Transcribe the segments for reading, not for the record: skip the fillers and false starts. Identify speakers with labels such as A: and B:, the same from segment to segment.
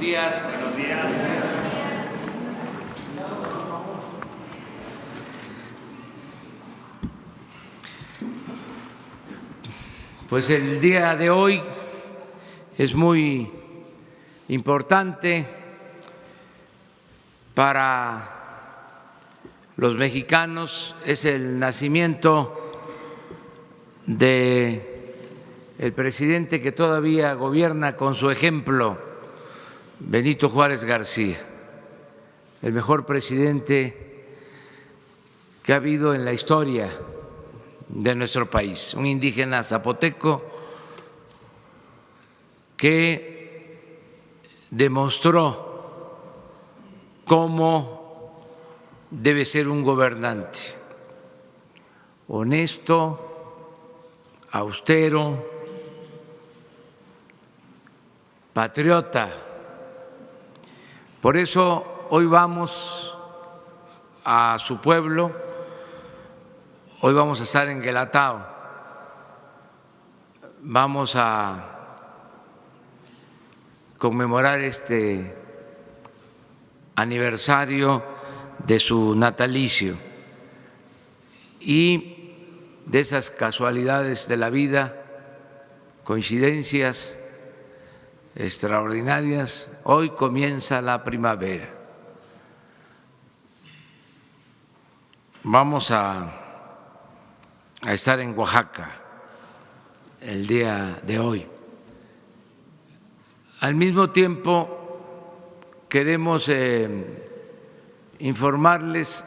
A: días. Buenos días. Pues el día de hoy es muy importante para los mexicanos, es el nacimiento de el presidente que todavía gobierna con su ejemplo, Benito Juárez García, el mejor presidente que ha habido en la historia de nuestro país, un indígena zapoteco que demostró cómo debe ser un gobernante: honesto, austero, patriota. Por eso hoy vamos a su pueblo, hoy vamos a estar en Guelatao, vamos a conmemorar este aniversario de su natalicio, y de esas casualidades de la vida, coincidencias extraordinarias, hoy comienza la primavera. Vamos a estar en Oaxaca el día de hoy. Al mismo tiempo, queremos informarles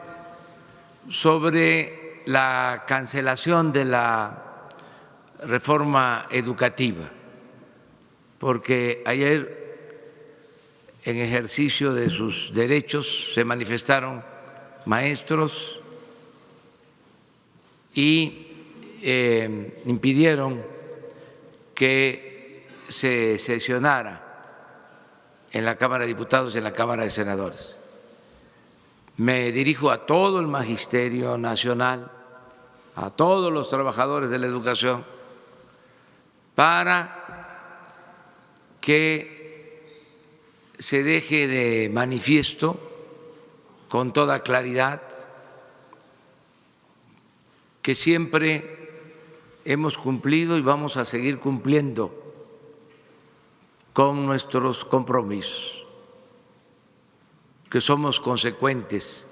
A: sobre la cancelación de la reforma educativa, porque ayer, en ejercicio de sus derechos, se manifestaron maestros y impidieron que se sesionara en la Cámara de Diputados y en la Cámara de Senadores. Me dirijo a todo el Magisterio Nacional, a todos los trabajadores de la educación, para que se deje de manifiesto con toda claridad que siempre hemos cumplido y vamos a seguir cumpliendo con nuestros compromisos, que somos consecuentes,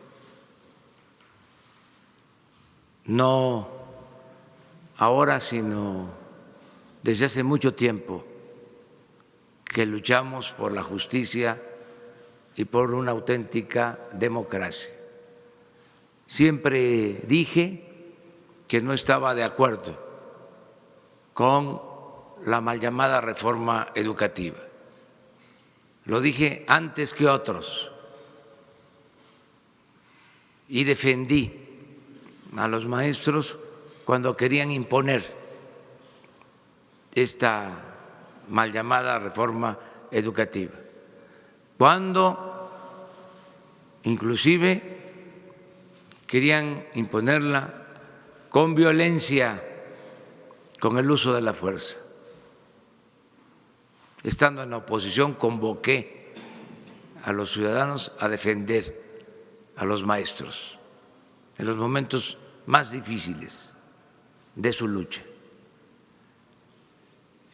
A: no ahora, sino desde hace mucho tiempo, que luchamos por la justicia y por una auténtica democracia. Siempre dije que no estaba de acuerdo con la mal llamada reforma educativa. Lo dije antes que otros y defendí a los maestros cuando querían imponer esta mal llamada reforma educativa, cuando inclusive querían imponerla con violencia, con el uso de la fuerza. Estando en la oposición, convoqué a los ciudadanos a defender a los maestros en los momentos más difíciles de su lucha.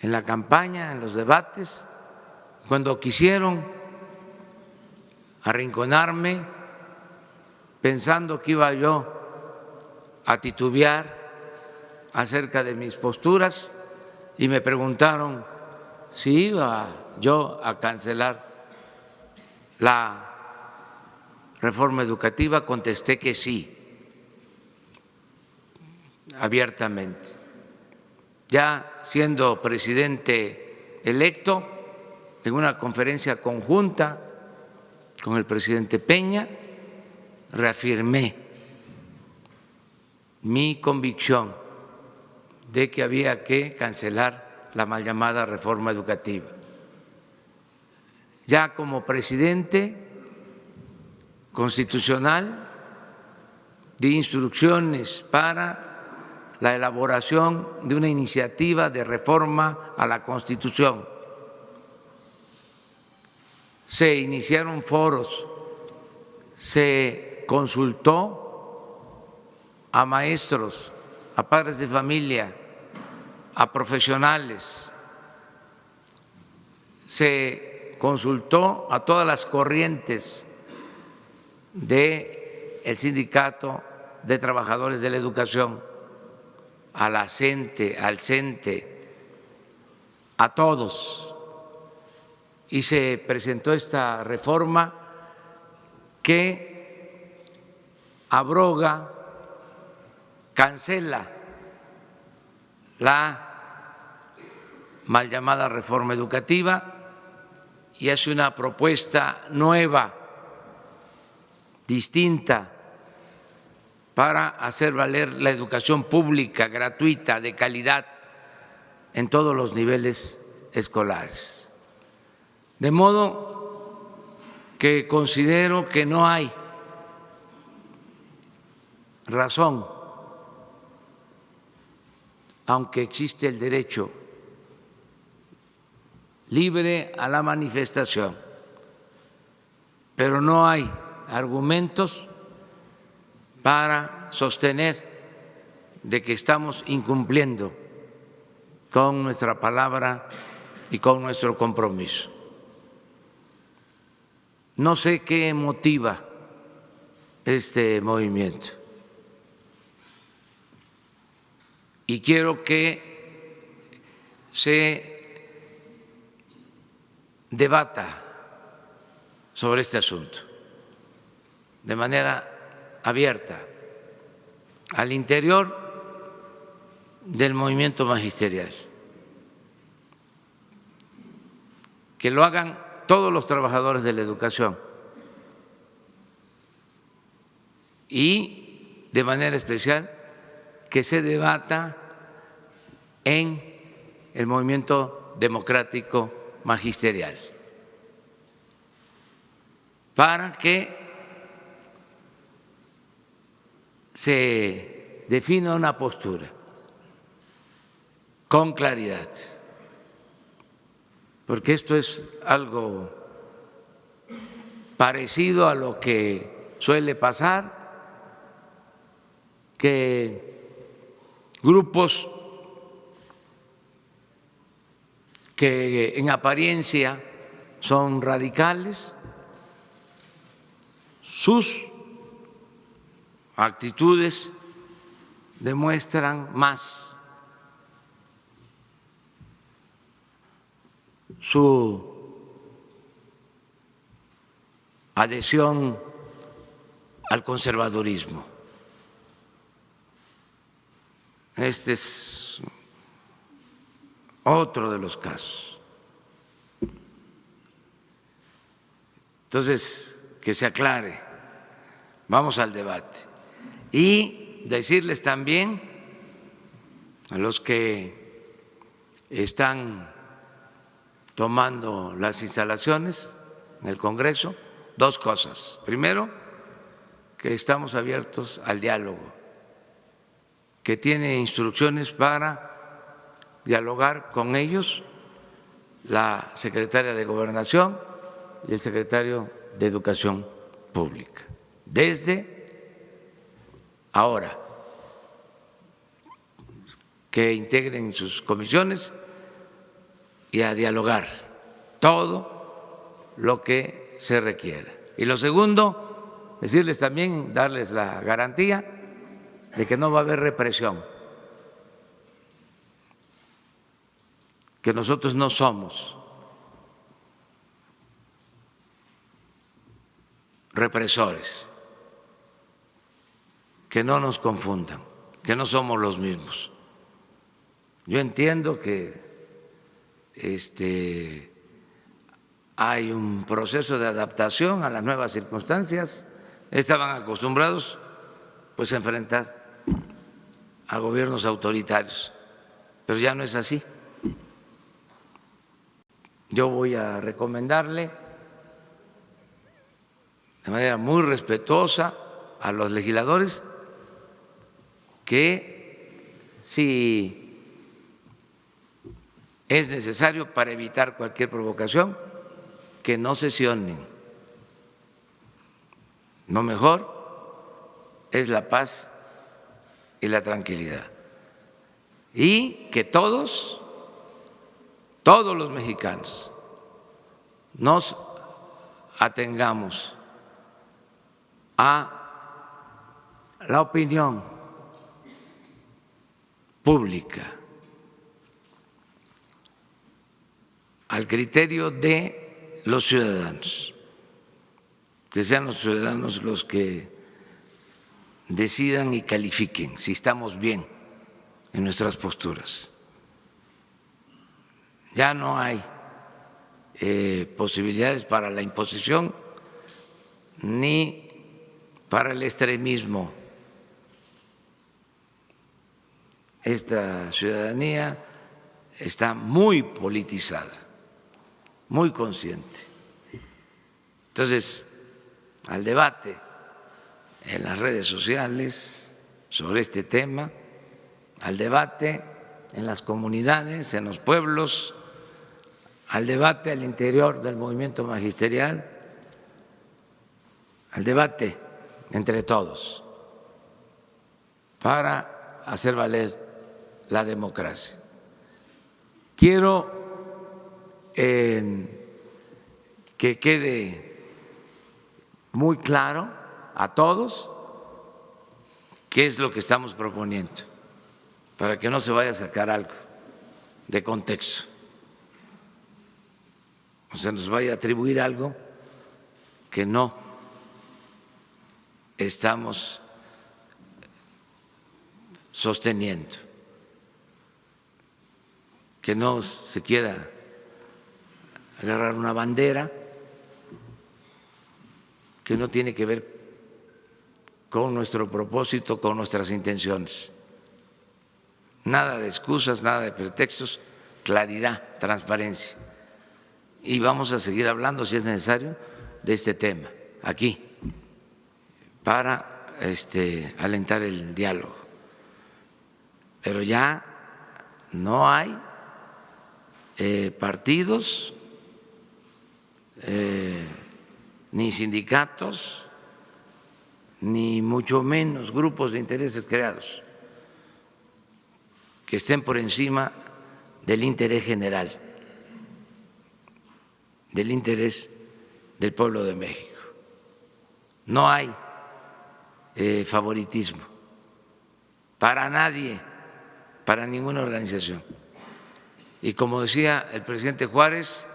A: En la campaña, en los debates, cuando quisieron arrinconarme, pensando que iba yo a titubear acerca de mis posturas, y me preguntaron si iba yo a cancelar la reforma educativa, contesté que sí, abiertamente. Ya siendo presidente electo, en una conferencia conjunta con el presidente Peña, reafirmé mi convicción de que había que cancelar la mal llamada reforma educativa. Ya como presidente constitucional di instrucciones para la elaboración de una iniciativa de reforma a la Constitución. se iniciaron foros, se consultó a maestros, a padres de familia, a profesionales, se consultó a todas las corrientes del Sindicato de Trabajadores de la Educación, a la CENTE, al CENTE, a todos, y se presentó esta reforma que abroga, cancela la mal llamada reforma educativa y hace una propuesta nueva, distinta, para hacer valer la educación pública, gratuita, de calidad, en todos los niveles escolares. De modo que considero que no hay razón, aunque existe el derecho libre a la manifestación, pero no hay argumentos para sostener de que estamos incumpliendo con nuestra palabra y con nuestro compromiso. No sé qué motiva este movimiento y quiero que se debata sobre este asunto de manera abierta al interior del movimiento magisterial, que lo hagan todos los trabajadores de la educación y de manera especial que se debata en el movimiento democrático magisterial para que se defina una postura con claridad, porque esto es algo parecido a lo que suele pasar, que grupos que en apariencia son radicales, sus actitudes demuestran más su adhesión al conservadurismo. Este es otro de los casos. Entonces, que se aclare, vamos al debate. Y decirles también a los que están tomando las instalaciones en el Congreso dos cosas. Primero, que estamos abiertos al diálogo, que tiene instrucciones para dialogar con ellos la secretaria de Gobernación y el secretario de Educación Pública. Desde ahora, que integren sus comisiones y a dialogar todo lo que se requiera. Y lo segundo, decirles también, darles la garantía de que no va a haber represión, que nosotros no somos represores, que no nos confundan, que no somos los mismos. Yo entiendo que hay un proceso de adaptación a las nuevas circunstancias. Estaban acostumbrados pues a enfrentar a gobiernos autoritarios, pero ya no es así. Yo voy a recomendarle de manera muy respetuosa a los legisladores que si es necesario para evitar cualquier provocación, que no sesionen. Lo mejor es la paz y la tranquilidad. Y que todos los mexicanos nos atengamos a la opinión pública, al criterio de los ciudadanos, que sean los ciudadanos los que decidan y califiquen si estamos bien en nuestras posturas. Ya no hay posibilidades para la imposición ni para el extremismo. Esta ciudadanía está muy politizada, muy consciente. Entonces, al debate en las redes sociales sobre este tema, al debate en las comunidades, en los pueblos, al debate al interior del movimiento magisterial, al debate entre todos para hacer valer la democracia. Quiero que quede muy claro a todos qué es lo que estamos proponiendo, para que no se vaya a sacar algo de contexto, o se nos vaya a atribuir algo que no estamos sosteniendo, que no se quiera agarrar una bandera que no tiene que ver con nuestro propósito, con nuestras intenciones. Nada de excusas, nada de pretextos, claridad, transparencia. Y vamos a seguir hablando, si es necesario, de este tema aquí, para alentar el diálogo. Pero ya no hay partidos ni sindicatos, ni mucho menos grupos de intereses creados que estén por encima del interés general, del interés del pueblo de México. No hay favoritismo para nadie, para ninguna organización. Y como decía el presidente Juárez,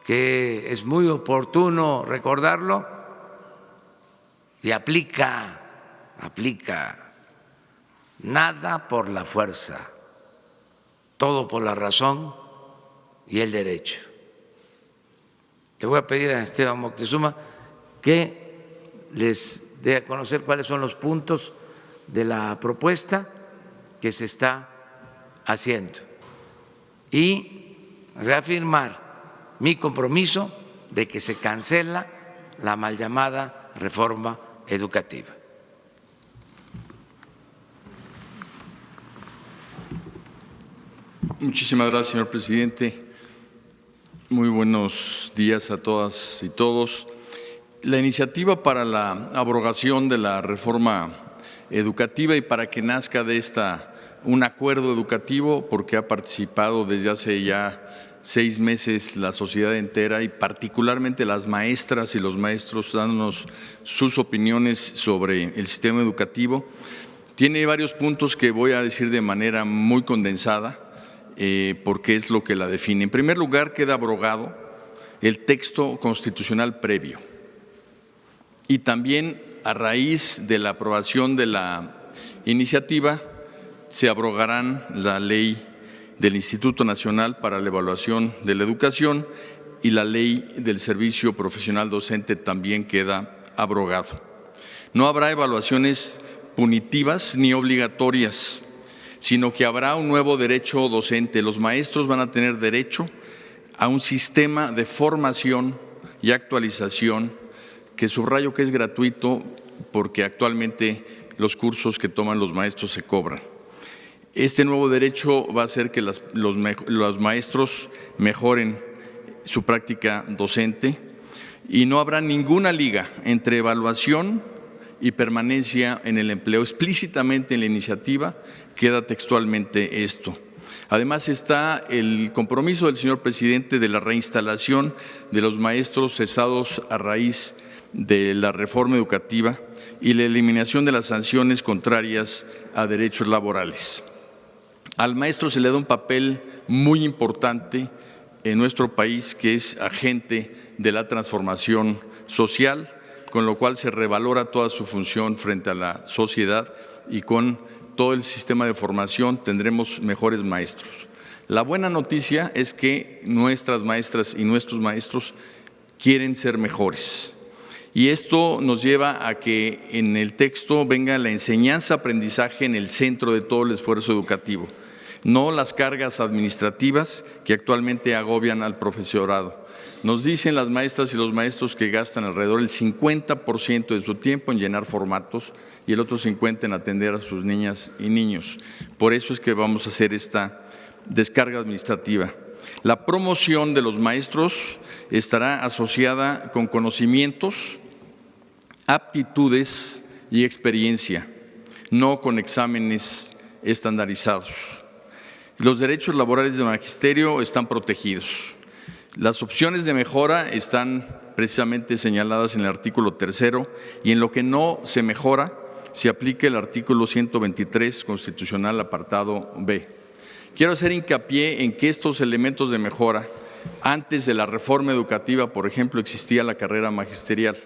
A: que es muy oportuno recordarlo, y aplica nada por la fuerza, todo por la razón y el derecho. Le voy a pedir a Esteban Moctezuma que les dé a conocer cuáles son los puntos de la propuesta que se está haciendo y reafirmar mi compromiso de que se cancela la mal llamada reforma educativa.
B: Muchísimas gracias, señor presidente. Muy buenos días a todas y todos. La iniciativa para la abrogación de la reforma educativa y para que nazca de esta un acuerdo educativo, porque ha participado desde hace ya 6 meses la sociedad entera y particularmente las maestras y los maestros dándonos sus opiniones sobre el sistema educativo. Tiene varios puntos que voy a decir de manera muy condensada, porque es lo que la define. En primer lugar, queda abrogado el texto constitucional previo y también a raíz de la aprobación de la iniciativa se abrogarán la ley del Instituto Nacional para la Evaluación de la Educación y la ley del Servicio Profesional Docente también queda abrogado. No habrá evaluaciones punitivas ni obligatorias, sino que habrá un nuevo derecho docente. Los maestros van a tener derecho a un sistema de formación y actualización que subrayo que es gratuito porque actualmente los cursos que toman los maestros se cobran. Este nuevo derecho va a hacer que los maestros mejoren su práctica docente y no habrá ninguna liga entre evaluación y permanencia en el empleo. Explícitamente en la iniciativa queda textualmente esto. Además está el compromiso del señor presidente de la reinstalación de los maestros cesados a raíz de la reforma educativa y la eliminación de las sanciones contrarias a derechos laborales. Al maestro se le da un papel muy importante en nuestro país, que es agente de la transformación social, con lo cual se revalora toda su función frente a la sociedad y con todo el sistema de formación tendremos mejores maestros. La buena noticia es que nuestras maestras y nuestros maestros quieren ser mejores. Y esto nos lleva a que en el texto venga la enseñanza-aprendizaje en el centro de todo el esfuerzo educativo, no las cargas administrativas que actualmente agobian al profesorado. Nos dicen las maestras y los maestros que gastan alrededor del 50% de su tiempo en llenar formatos y el otro 50% en atender a sus niñas y niños. Por eso es que vamos a hacer esta descarga administrativa. La promoción de los maestros estará asociada con conocimientos, aptitudes y experiencia, no con exámenes estandarizados. Los derechos laborales del magisterio están protegidos. Las opciones de mejora están precisamente señaladas en el artículo 3 y en lo que no se mejora se aplica el artículo 123 constitucional apartado B. Quiero hacer hincapié en que estos elementos de mejora, antes de la reforma educativa, por ejemplo, existía la carrera magisterial.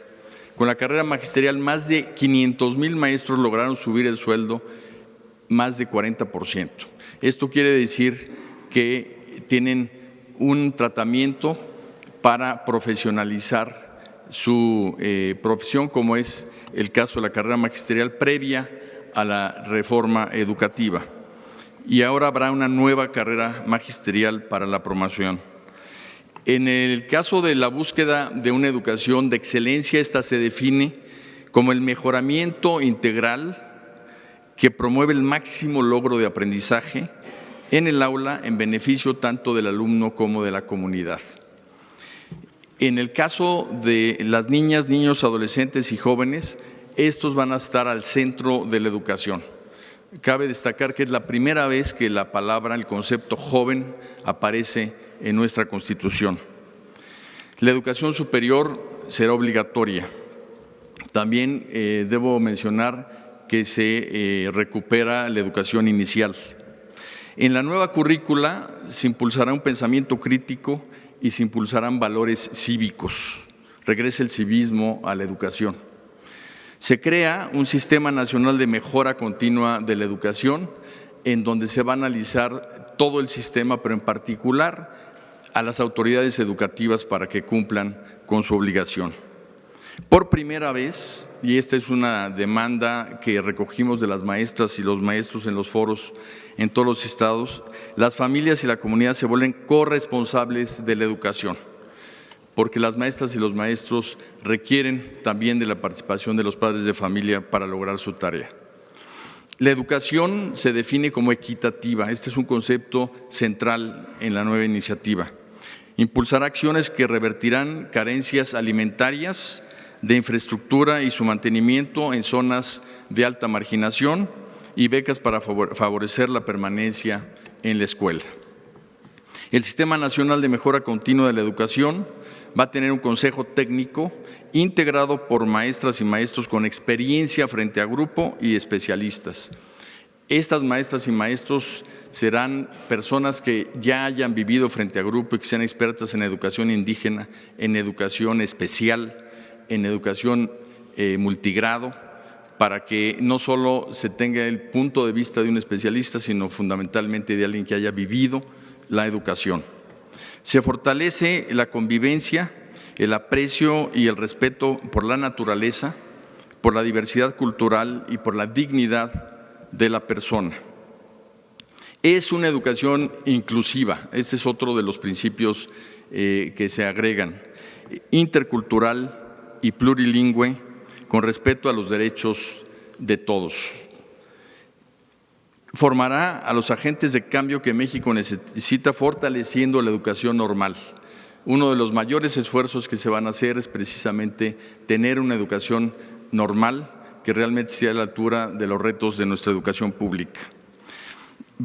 B: Con la carrera magisterial, más de 500,000 maestros lograron subir el sueldo más de 40%. Esto quiere decir que tienen un tratamiento para profesionalizar su profesión, como es el caso de la carrera magisterial previa a la reforma educativa. Y ahora habrá una nueva carrera magisterial para la promoción. En el caso de la búsqueda de una educación de excelencia, esta se define como el mejoramiento integral que promueve el máximo logro de aprendizaje en el aula en beneficio tanto del alumno como de la comunidad. En el caso de las niñas, niños, adolescentes y jóvenes, estos van a estar al centro de la educación. Cabe destacar que es la primera vez que la palabra, el concepto joven, aparece en nuestra Constitución. La educación superior será obligatoria. También debo mencionar que se recupera la educación inicial. En la nueva currícula se impulsará un pensamiento crítico y se impulsarán valores cívicos. Regresa el civismo a la educación. Se crea un sistema nacional de mejora continua de la educación, en donde se va a analizar todo el sistema, pero en particular a las autoridades educativas para que cumplan con su obligación. Por primera vez, y esta es una demanda que recogimos de las maestras y los maestros en los foros en todos los estados, las familias y la comunidad se vuelven corresponsables de la educación, porque las maestras y los maestros requieren también de la participación de los padres de familia para lograr su tarea. La educación se define como equitativa. Este es un concepto central en la nueva iniciativa. Impulsará acciones que revertirán carencias alimentarias, de infraestructura y su mantenimiento en zonas de alta marginación y becas para favorecer la permanencia en la escuela. El Sistema Nacional de Mejora Continua de la Educación va a tener un consejo técnico integrado por maestras y maestros con experiencia frente a grupo y especialistas. Estas maestras y maestros serán personas que ya hayan vivido frente a grupo y que sean expertas en educación indígena, en educación especial, en educación multigrado, para que no solo se tenga el punto de vista de un especialista, sino fundamentalmente de alguien que haya vivido la educación. Se fortalece la convivencia, el aprecio y el respeto por la naturaleza, por la diversidad cultural y por la dignidad de la persona. Es una educación inclusiva, este es otro de los principios que se agregan, intercultural y plurilingüe, con respeto a los derechos de todos. Formará a los agentes de cambio que México necesita, fortaleciendo la educación normal. uno de los mayores esfuerzos que se van a hacer es precisamente tener una educación normal que realmente sea a la altura de los retos de nuestra educación pública.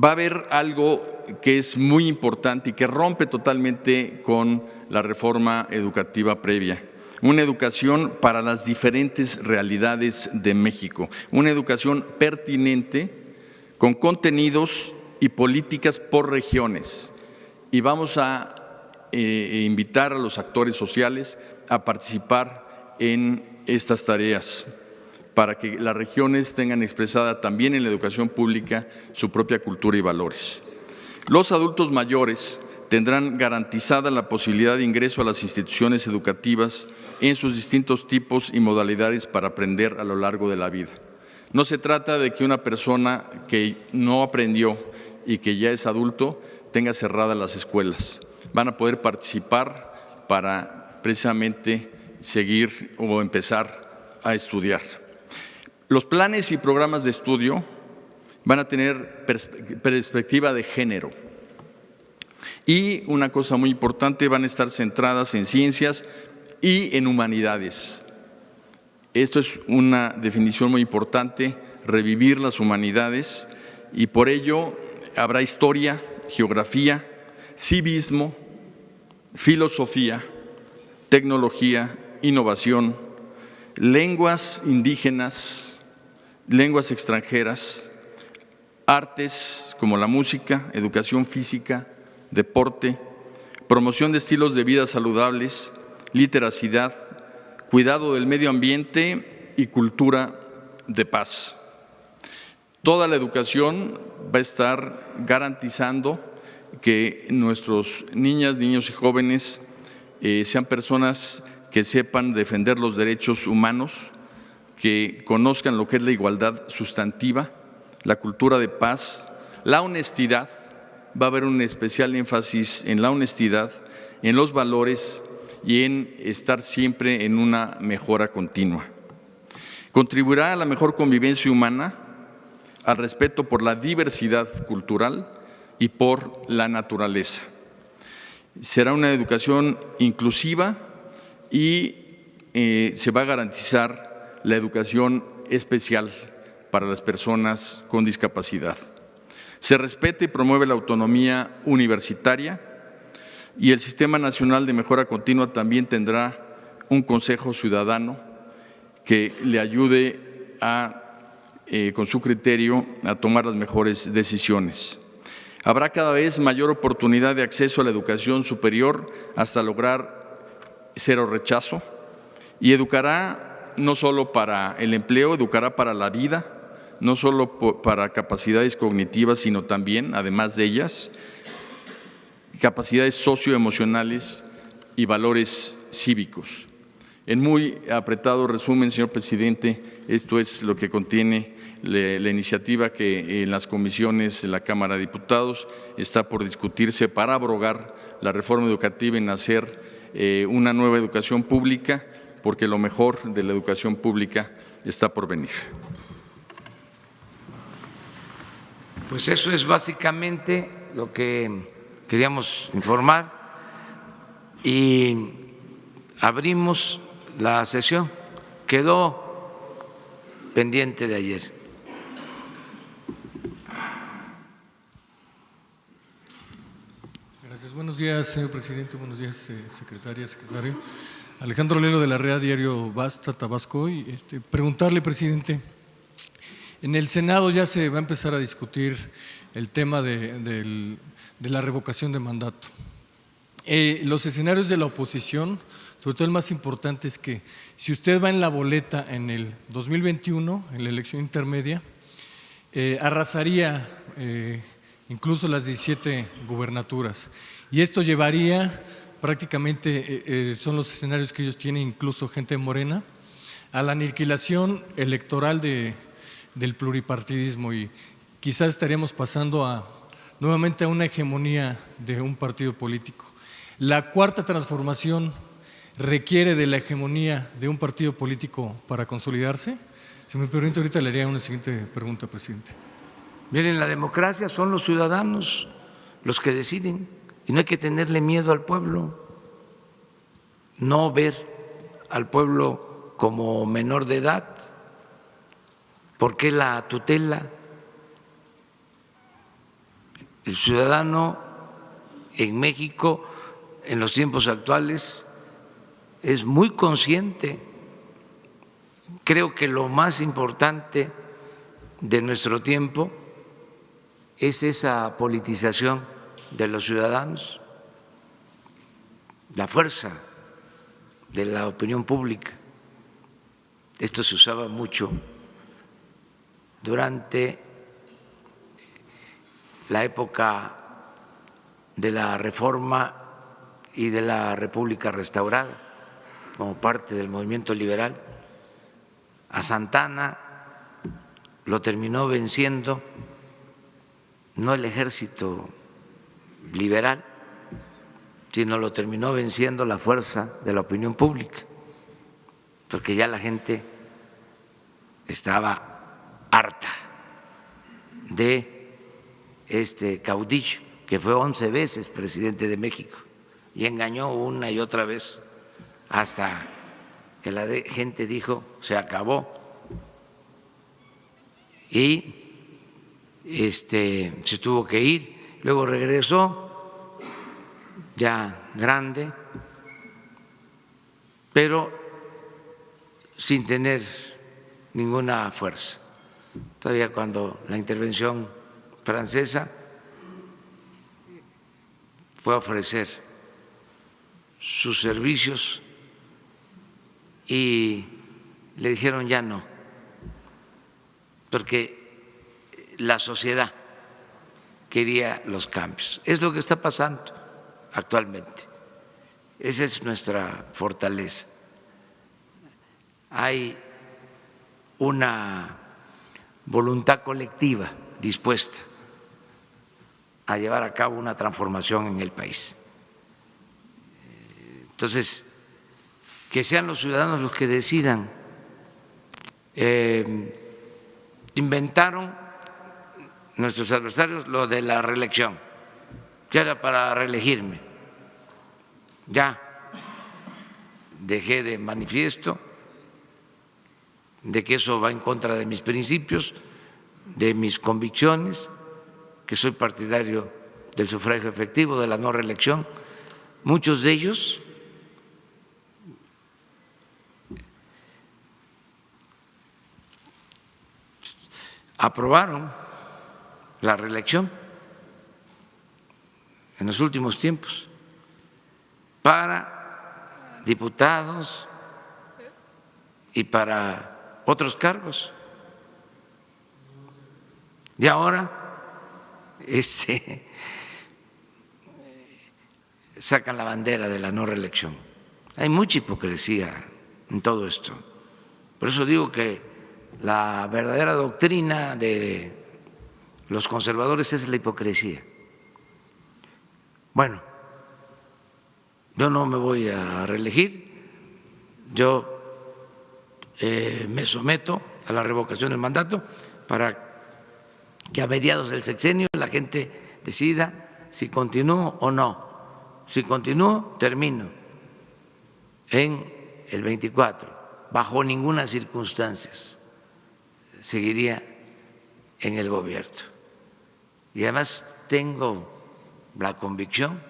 B: Va a haber algo que es muy importante y que rompe totalmente con la reforma educativa previa. Una educación para las diferentes realidades de México, una educación pertinente con contenidos y políticas por regiones. Y vamos a invitar a los actores sociales a participar en estas tareas para que las regiones tengan expresada también en la educación pública su propia cultura y valores. Los adultos mayores tendrán garantizada la posibilidad de ingreso a las instituciones educativas en sus distintos tipos y modalidades para aprender a lo largo de la vida. No se trata de que una persona que no aprendió y que ya es adulto tenga cerradas las escuelas. Van a poder participar para precisamente seguir o empezar a estudiar. Los planes y programas de estudio van a tener perspectiva de género. Y una cosa muy importante, van a estar centradas en ciencias y en humanidades. Esto es una definición muy importante, revivir las humanidades, y por ello habrá historia, geografía, civismo, filosofía, tecnología, innovación, lenguas indígenas, lenguas extranjeras, artes como la música, educación física, deporte, promoción de estilos de vida saludables, literacidad, cuidado del medio ambiente y cultura de paz. Toda la educación va a estar garantizando que nuestros niñas, niños y jóvenes sean personas que sepan defender los derechos humanos, que conozcan lo que es la igualdad sustantiva, la cultura de paz, la honestidad. Va a haber un especial énfasis en la honestidad, en los valores y en estar siempre en una mejora continua. Contribuirá a la mejor convivencia humana, al respeto por la diversidad cultural y por la naturaleza. Será una educación inclusiva y se va a garantizar la educación especial para las personas con discapacidad. Se respeta y promueve la autonomía universitaria y el Sistema Nacional de Mejora Continua también tendrá un Consejo Ciudadano que le ayude con su criterio a tomar las mejores decisiones. Habrá cada vez mayor oportunidad de acceso a la educación superior hasta lograr cero rechazo, y educará no solo para el empleo, educará para la vida, no solo para capacidades cognitivas, sino también, además de ellas, capacidades socioemocionales y valores cívicos. En muy apretado resumen, señor presidente, esto es lo que contiene la iniciativa que en las comisiones de la Cámara de Diputados está por discutirse para abrogar la reforma educativa y hacer una nueva educación pública, porque lo mejor de la educación pública está por venir.
A: Pues eso es básicamente lo que queríamos informar y abrimos la sesión. Quedó pendiente de ayer.
C: Gracias. Buenos días, señor presidente. Buenos días, secretaria, secretario. Alejandro Lelo de la Red Diario Basta, Tabasco. Y preguntarle, presidente, en el Senado ya se va a empezar a discutir el tema de la revocación de mandato. Los escenarios de la oposición, sobre todo el más importante, es que si usted va en la boleta en el 2021, en la elección intermedia, arrasaría incluso las 17 gubernaturas. Y esto llevaría prácticamente, son los escenarios que ellos tienen, incluso gente de Morena, a la aniquilación electoral del pluripartidismo, y quizás estaríamos pasando nuevamente a una hegemonía de un partido político. La cuarta transformación requiere de la hegemonía de un partido político para consolidarse. Si me permite, ahorita le haría una siguiente pregunta, presidente.
A: Miren, la democracia son los ciudadanos los que deciden y no hay que tenerle miedo al pueblo. no ver al pueblo como menor de edad. ¿Por qué la tutela? El ciudadano en México en los tiempos actuales es muy consciente. Creo que lo más importante de nuestro tiempo es esa politización de los ciudadanos, la fuerza de la opinión pública. Esto se usaba mucho durante la época de la Reforma y de la República restaurada, como parte del movimiento liberal. A Santana lo terminó venciendo no el ejército liberal, sino lo terminó venciendo la fuerza de la opinión pública, porque ya la gente estaba harta de este caudillo, que fue 11 veces presidente de México y engañó una y otra vez hasta que la gente dijo se acabó. Y se tuvo que ir, luego regresó ya grande, pero sin tener ninguna fuerza. Todavía cuando la intervención francesa fue a ofrecer sus servicios y le dijeron ya no, porque la sociedad quería los cambios. Es lo que está pasando actualmente. Esa es nuestra fortaleza. Hay una voluntad colectiva dispuesta a llevar a cabo una transformación en el país. Entonces, que sean los ciudadanos los que decidan. Inventaron nuestros adversarios lo de la reelección, ya era para reelegirme. Ya dejé de manifiesto de que eso va en contra de mis principios, de mis convicciones, que soy partidario del sufragio efectivo, de la no reelección. Muchos de ellos aprobaron la reelección en los últimos tiempos para diputados y para otros cargos. Y ahora sacan la bandera de la no reelección. Hay mucha hipocresía en todo esto. Por eso digo que la verdadera doctrina de los conservadores es la hipocresía. Bueno, yo no me voy a reelegir, yo me someto a la revocación del mandato para que a mediados del sexenio la gente decida si continúo o no. Si continúo, termino en el 24, bajo ninguna circunstancia seguiría en el gobierno. Y además tengo la convicción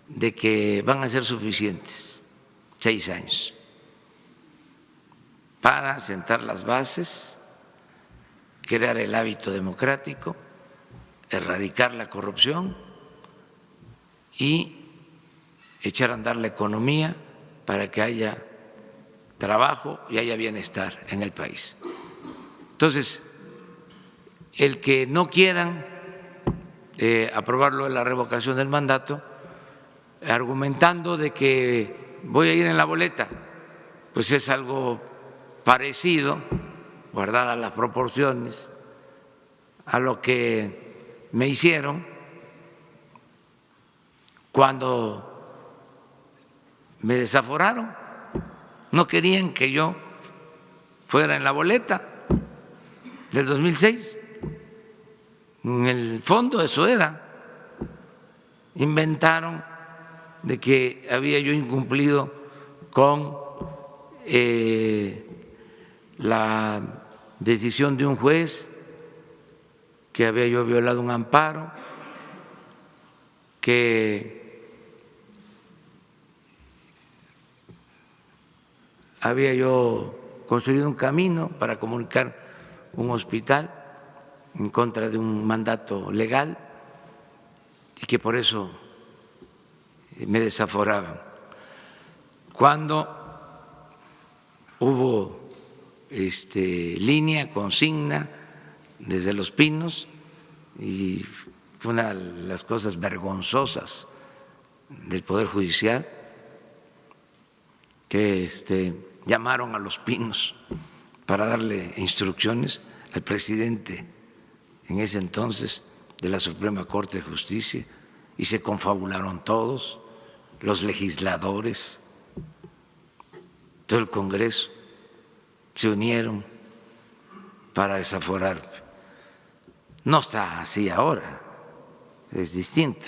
A: de que van a ser suficientes 6 años para sentar las bases, crear el hábito democrático, erradicar la corrupción y echar a andar la economía para que haya trabajo y haya bienestar en el país. Entonces, el que no quieran aprobarlo de la revocación del mandato, argumentando de que voy a ir en la boleta, pues es algo parecido, guardadas las proporciones, a lo que me hicieron cuando me desaforaron. No querían que yo fuera en la boleta del 2006. En el fondo eso era. Inventaron de que había yo incumplido con la decisión de un juez que había yo violado un amparo, que había yo construido un camino para comunicar un hospital en contra de un mandato legal y que por eso me desaforaban. Cuando hubo línea, consigna desde Los Pinos, y fue una de las cosas vergonzosas del Poder Judicial, que llamaron a Los Pinos para darle instrucciones al presidente en ese entonces de la Suprema Corte de Justicia, y se confabularon todos, los legisladores, todo el Congreso, se unieron para desaforarme. No está así ahora, es distinto.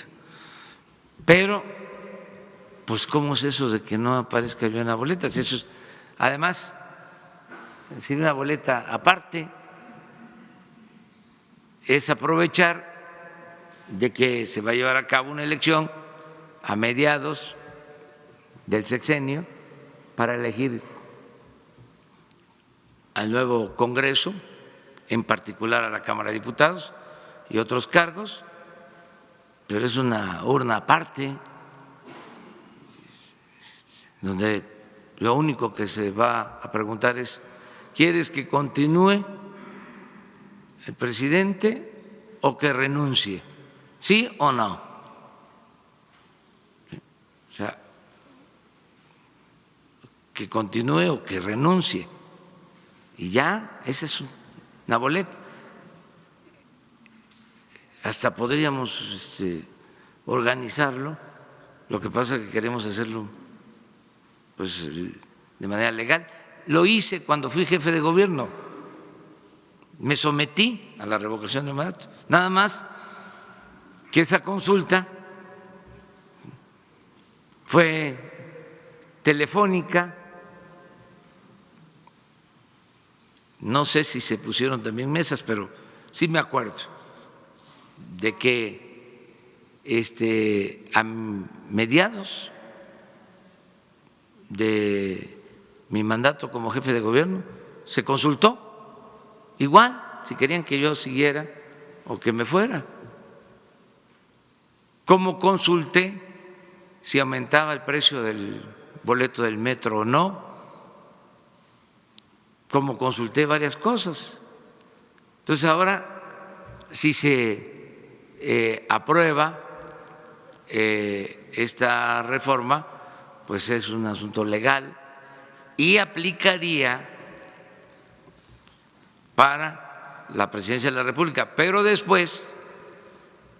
A: Pero, pues, ¿cómo es eso de que no aparezca yo en la boleta? Si eso es, además, si una boleta aparte es aprovechar de que se va a llevar a cabo una elección a mediados del sexenio para elegir al nuevo Congreso, en particular a la Cámara de Diputados y otros cargos, pero es una urna aparte donde lo único que se va a preguntar es: ¿quieres que continúe el presidente o que renuncie? ¿Sí o no? O sea, que continúe o que renuncie. Y ya, esa es una boleta. Hasta podríamos organizarlo, lo que pasa es que queremos hacerlo pues de manera legal. Lo hice cuando fui jefe de gobierno, me sometí a la revocación de mandato, nada más que esa consulta fue telefónica. No sé si se pusieron también mesas, pero sí me acuerdo de que a mediados de mi mandato como jefe de gobierno se consultó igual si querían que yo siguiera o que me fuera. ¿Cómo consulté si aumentaba el precio del boleto del metro o no? Como consulté varias cosas. Entonces ahora, si se aprueba esta reforma, pues es un asunto legal y aplicaría para la presidencia de la República, pero después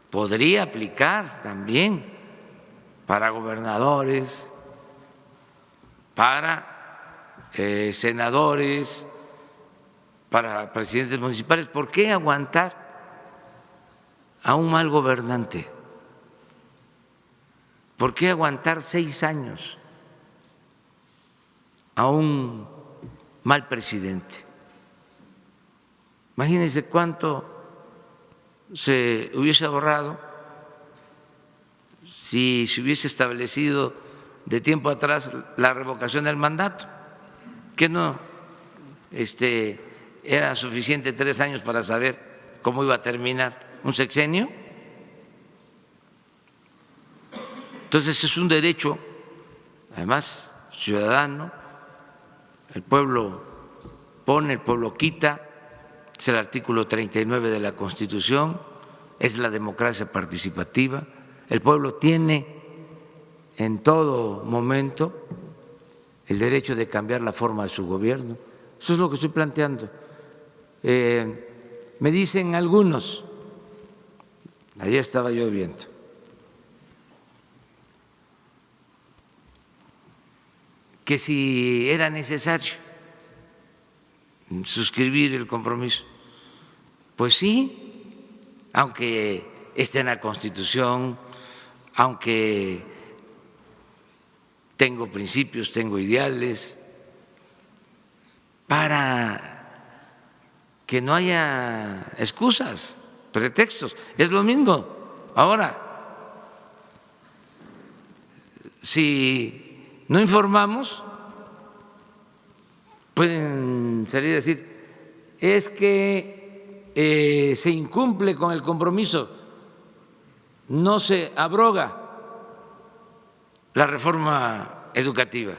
A: podría aplicar también para gobernadores, para senadores, para presidentes municipales. ¿Por qué aguantar a un mal gobernante? ¿Por qué aguantar 6 años a un mal presidente? Imagínense cuánto se hubiese ahorrado si se hubiese establecido de tiempo atrás la revocación del mandato, que no era suficiente 3 años para saber cómo iba a terminar un sexenio. Entonces es un derecho, además, ciudadano. El pueblo pone, el pueblo quita, es el artículo 39 de la Constitución, es la democracia participativa. El pueblo tiene en todo momento el derecho de cambiar la forma de su gobierno. Eso es lo que estoy planteando. Me dicen algunos, ayer estaba yo viendo, que si era necesario suscribir el compromiso. Pues sí, aunque esté en la Constitución, aunque tengo principios, tengo ideales, para que no haya excusas, pretextos. Es lo mismo. Ahora, si no informamos, pueden salir a decir, es que se incumple con el compromiso, no se abroga la reforma educativa.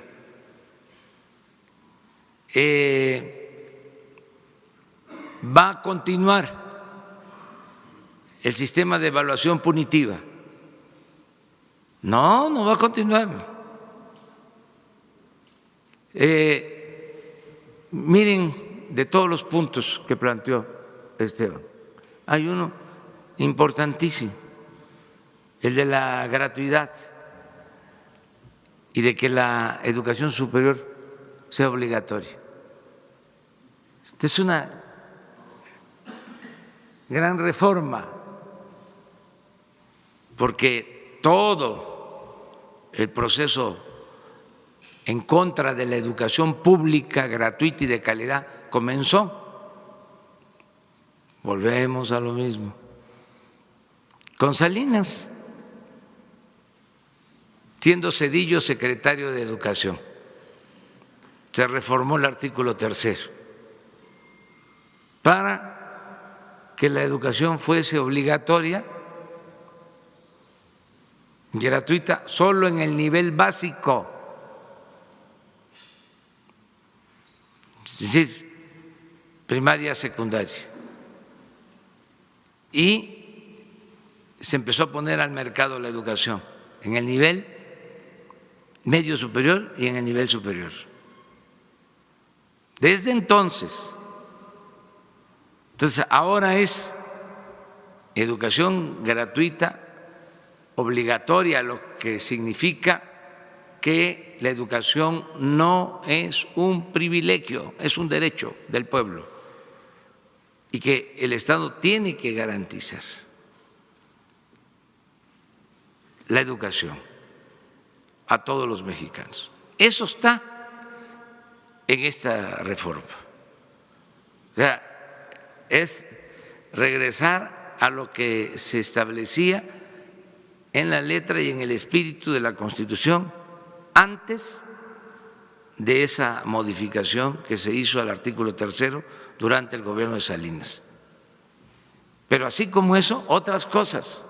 A: Va a continuar el sistema de evaluación punitiva. No, no va a continuar. Miren, de todos los puntos que planteó Esteban, hay uno importantísimo, el de la gratuidad y de que la educación superior sea obligatoria. Esta es una gran reforma, porque todo el proceso en contra de la educación pública, gratuita y de calidad comenzó. Volvemos a lo mismo. Con Salinas, siendo Zedillo secretario de Educación, se reformó el artículo 3 para que la educación fuese obligatoria, gratuita, solo en el nivel básico. Es decir, primaria, secundaria. Y se empezó a poner al mercado la educación en el nivel medio superior y en el nivel superior. Desde entonces, ahora es educación gratuita, obligatoria, lo que significa que la educación no es un privilegio, es un derecho del pueblo y que el Estado tiene que garantizar la educación a todos los mexicanos. Eso está en esta reforma. O sea, es regresar a lo que se establecía en la letra y en el espíritu de la Constitución antes de esa modificación que se hizo al artículo 3 durante el gobierno de Salinas. Pero así como eso, otras cosas.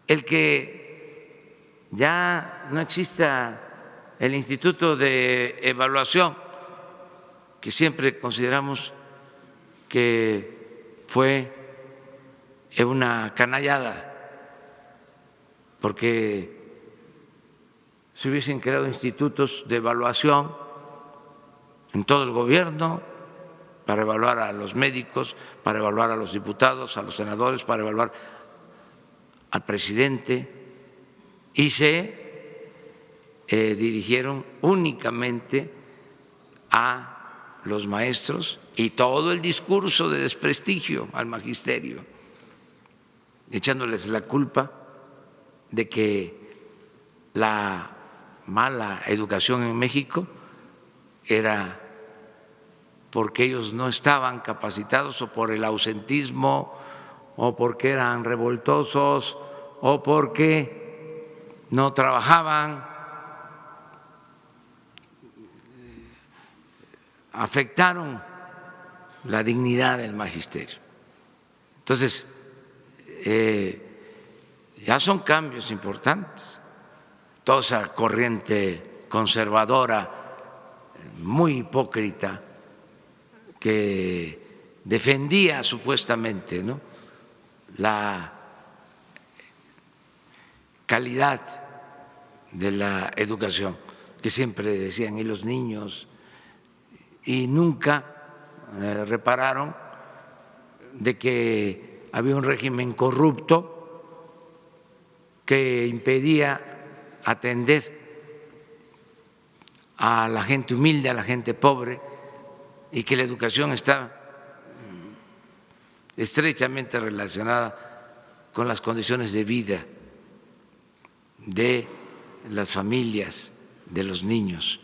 A: El que ya no exista el Instituto de Evaluación, que siempre consideramos que fue una canallada, porque se hubiesen creado institutos de evaluación en todo el gobierno para evaluar a los médicos, para evaluar a los diputados, a los senadores, para evaluar al presidente, y se dirigieron únicamente a los maestros y todo el discurso de desprestigio al magisterio, echándoles la culpa de que la mala educación en México era porque ellos no estaban capacitados o por el ausentismo o porque eran revoltosos o porque no trabajaban, afectaron la dignidad del magisterio. Entonces, ya son cambios importantes. Toda esa corriente conservadora, muy hipócrita, que defendía supuestamente, ¿no?, la calidad de la educación, que siempre decían, y los niños, y nunca repararon de que había un régimen corrupto que impedía atender a la gente humilde, a la gente pobre, y que la educación está estrechamente relacionada con las condiciones de vida de las familias de los niños.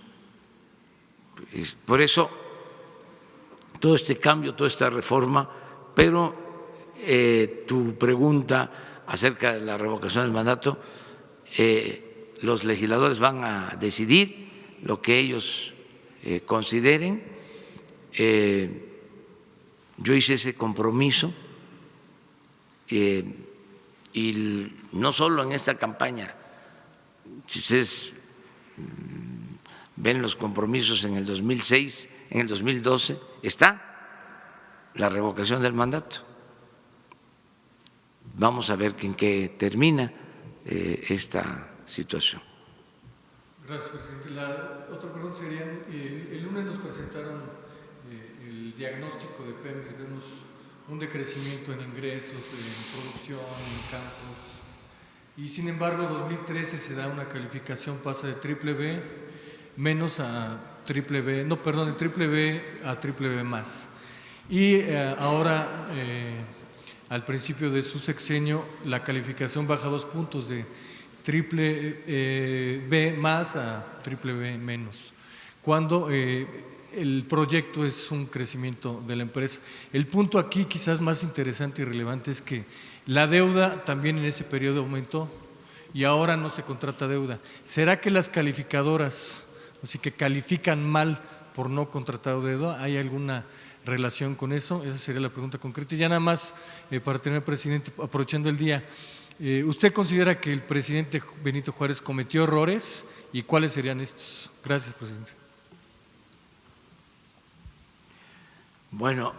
A: Por eso, todo este cambio, toda esta reforma, pero tu pregunta acerca de la revocación del mandato, los legisladores van a decidir lo que ellos consideren. Yo hice ese compromiso y no solo en esta campaña. Si ustedes ven los compromisos en el 2006, en el 2012, está la revocación del mandato. Vamos a ver en qué termina esta situación.
C: Gracias, presidente. La otra pregunta sería, el lunes nos presentaron el diagnóstico de Pemex, vemos un decrecimiento en ingresos, en producción, en campos, y sin embargo 2013 se da una calificación, pasa de triple B menos a triple B, no, perdón, de triple B a triple B más. Y ahora, al principio de su sexenio, la calificación baja 2 puntos de triple B más a triple B menos, cuando el proyecto es un crecimiento de la empresa. El punto aquí quizás más interesante y relevante es que la deuda también en ese periodo aumentó y ahora no se contrata deuda. ¿Será que las calificadoras, así que califican mal por no contratar deuda? ¿Hay alguna relación con eso? Esa sería la pregunta concreta. Y ya nada más, para tener, presidente, aprovechando el día, ¿usted considera que el presidente Benito Juárez cometió errores y cuáles serían estos? Gracias, presidente.
A: Bueno,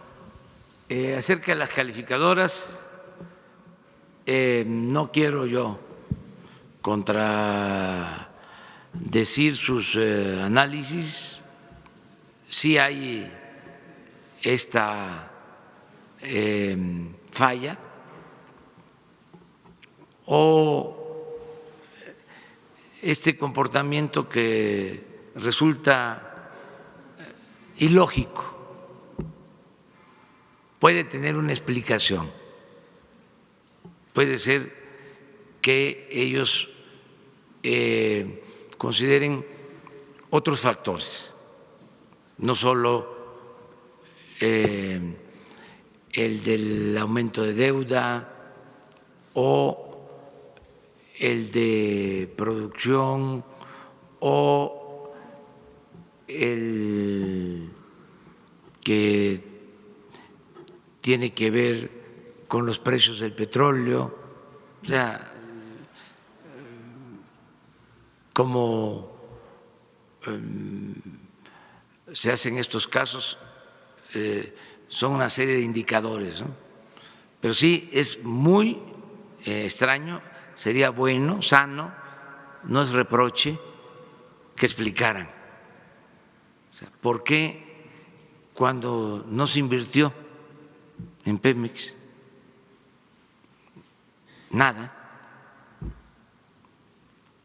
A: acerca de las calificadoras, no quiero yo contradecir sus análisis. Sí hay esta falla o este comportamiento que resulta ilógico. Puede tener una explicación, puede ser que ellos consideren otros factores, no solo el del aumento de deuda o el de producción o el que tiene que ver con los precios del petróleo. O sea, como se hace en estos casos, son una serie de indicadores, ¿no? Pero sí es muy extraño, sería bueno, sano, no es reproche, que explicaran, o sea, por qué cuando no se invirtió en Pemex nada,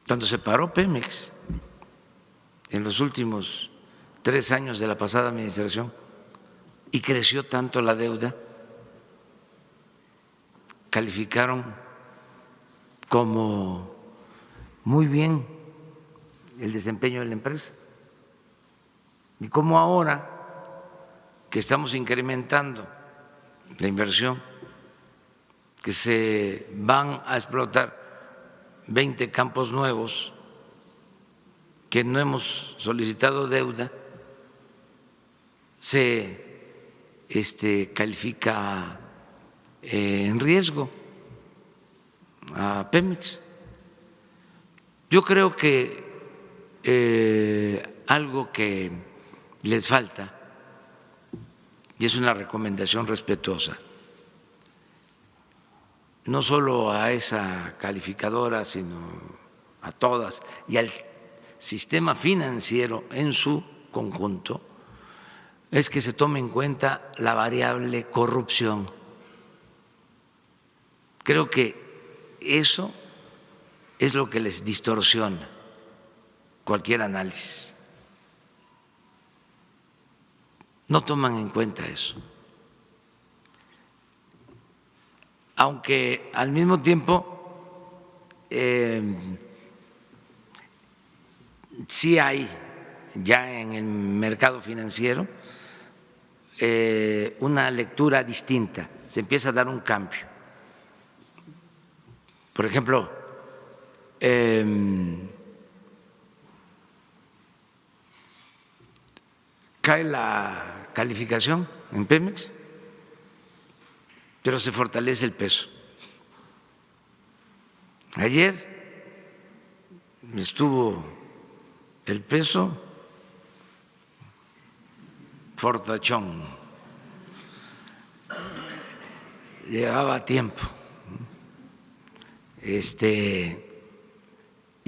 A: cuando se paró Pemex en los últimos 3 años de la pasada administración y creció tanto la deuda, calificaron como muy bien el desempeño de la empresa. Y como ahora que estamos incrementando la inversión, que se van a explotar 20 campos nuevos, que no hemos solicitado deuda, se califica en riesgo a Pemex. Yo creo que algo que les falta, y es una recomendación respetuosa, no solo a esa calificadora, sino a todas, y al sistema financiero en su conjunto, es que se tome en cuenta la variable corrupción. Creo que eso es lo que les distorsiona cualquier análisis. No toman en cuenta eso. Aunque al mismo tiempo sí hay ya en el mercado financiero una lectura distinta, se empieza a dar un cambio. Por ejemplo, cae la calificación en Pemex, pero se fortalece el peso. Ayer estuvo el peso fortachón, llevaba tiempo. Y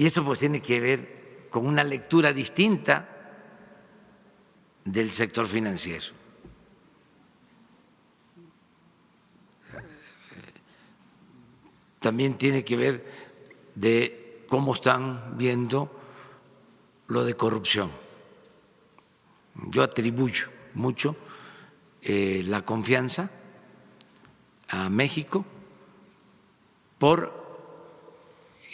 A: eso pues tiene que ver con una lectura distinta del sector financiero. También tiene que ver de cómo están viendo lo de corrupción. Yo atribuyo mucho la confianza a México por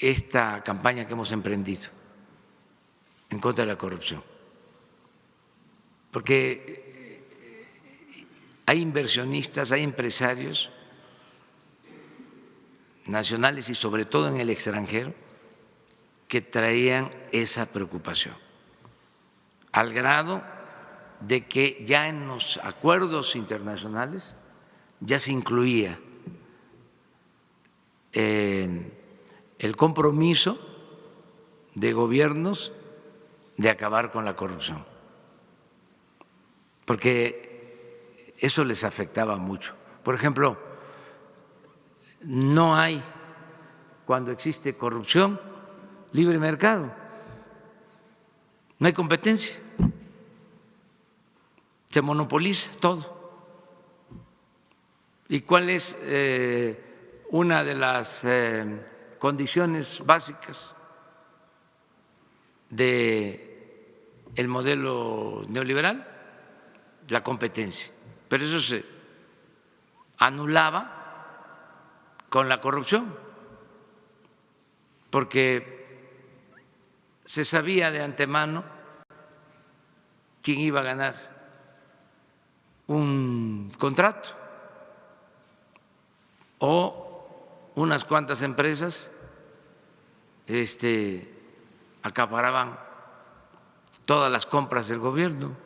A: esta campaña que hemos emprendido en contra de la corrupción. Porque hay inversionistas, hay empresarios nacionales y sobre todo en el extranjero que traían esa preocupación, al grado de que ya en los acuerdos internacionales ya se incluía el compromiso de gobiernos de acabar con la corrupción, porque eso les afectaba mucho. Por ejemplo, no hay, cuando existe corrupción, libre mercado, no hay competencia, se monopoliza todo. ¿Y cuál es una de las condiciones básicas del modelo neoliberal? La competencia. Pero eso se anulaba con la corrupción, porque se sabía de antemano quién iba a ganar un contrato, o unas cuantas empresas acaparaban todas las compras del gobierno,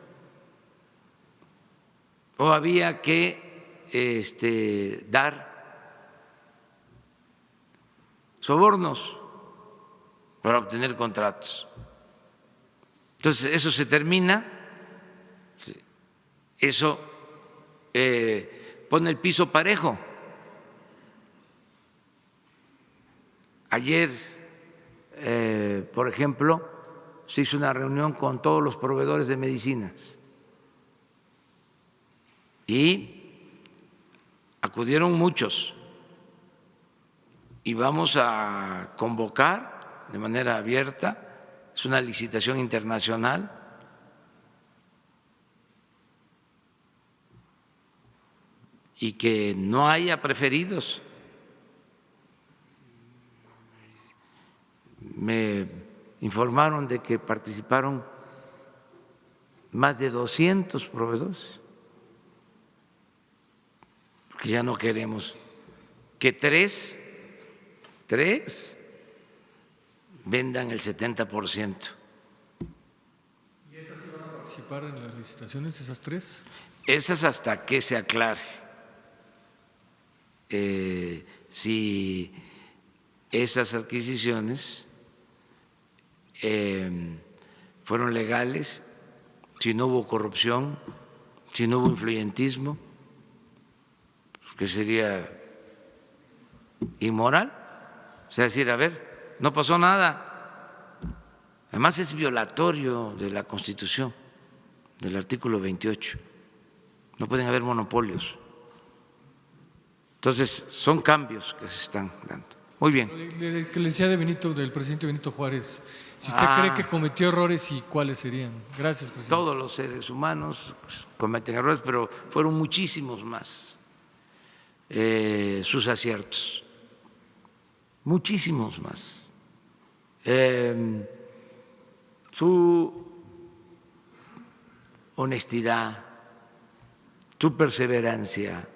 A: o había que dar sobornos para obtener contratos. Entonces, eso se termina, eso pone el piso parejo. Ayer, por ejemplo, se hizo una reunión con todos los proveedores de medicinas y acudieron muchos, y vamos a convocar de manera abierta, es una licitación internacional, y que no haya preferidos. Me informaron de que participaron más de 200 proveedores, porque ya no queremos que tres vendan el 70%.
C: ¿Y esas sí van a participar en las licitaciones, esas tres?
A: Esas hasta que se aclare si esas adquisiciones fueron legales, si no hubo corrupción, si no hubo influyentismo, que sería inmoral. O sea, decir, a ver, no pasó nada. Además es violatorio de la Constitución, del artículo 28. No pueden haber monopolios. Entonces, son cambios que se están dando. Muy bien.
C: Que le decía del presidente Benito Juárez, si usted cree que cometió errores, ¿y cuáles serían? Gracias, presidente.
A: Todos los seres humanos cometen errores, pero fueron muchísimos más sus aciertos, muchísimos más. su honestidad, su perseverancia,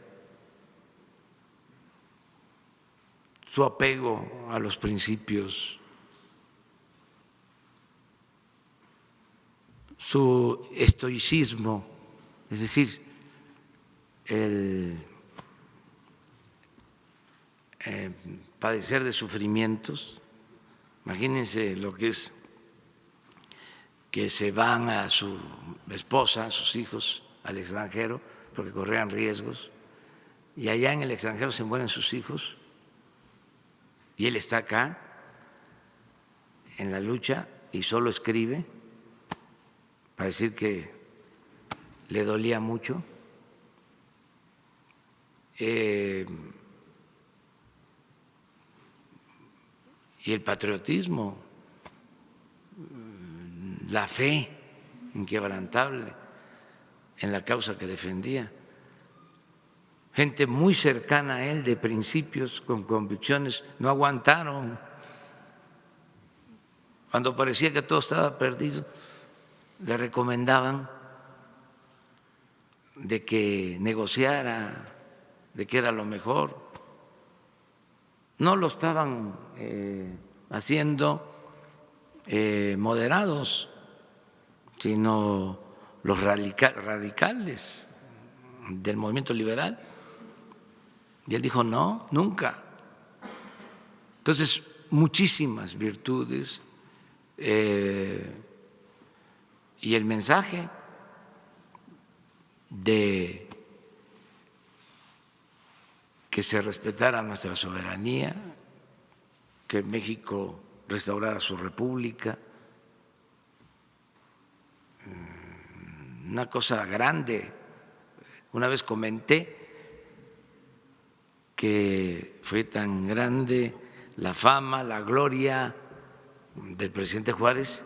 A: su apego a los principios, su estoicismo, es decir, el padecer de sufrimientos. Imagínense lo que es que se van a su esposa, a sus hijos al extranjero porque corrían riesgos, y allá en el extranjero se mueren sus hijos y él está acá en la lucha y solo escribe para decir que le dolía mucho. Y el patriotismo, la fe inquebrantable en la causa que defendía. Gente muy cercana a él, de principios, con convicciones, no aguantaron. Cuando parecía que todo estaba perdido, le recomendaban de que negociara, de que era lo mejor. No lo estaban haciendo moderados, sino los radicales del movimiento liberal. Y él dijo, no, nunca. Entonces, muchísimas virtudes y el mensaje de que se respetara nuestra soberanía, que México restaurara su república, una cosa grande. Una vez comenté que fue tan grande la fama, la gloria del presidente Juárez,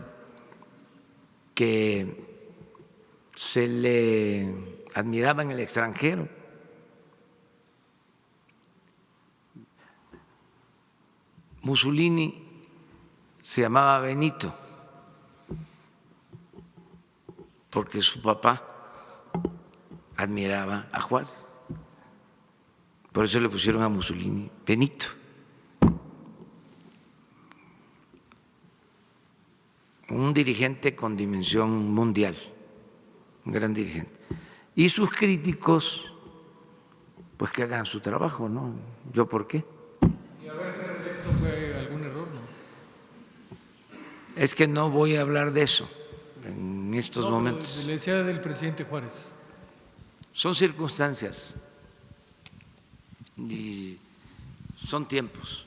A: que se le admiraba en el extranjero. Mussolini se llamaba Benito porque su papá admiraba a Juárez. Por eso le pusieron a Mussolini Benito. Un dirigente con dimensión mundial, un gran dirigente. Y sus críticos, pues que hagan su trabajo, ¿no? ¿Yo por qué?
C: ¿Y haberse reelecto fue algún error, no?
A: Es que no voy a hablar de eso en estos momentos.
C: Le decía del presidente Juárez.
A: Son circunstancias y son tiempos.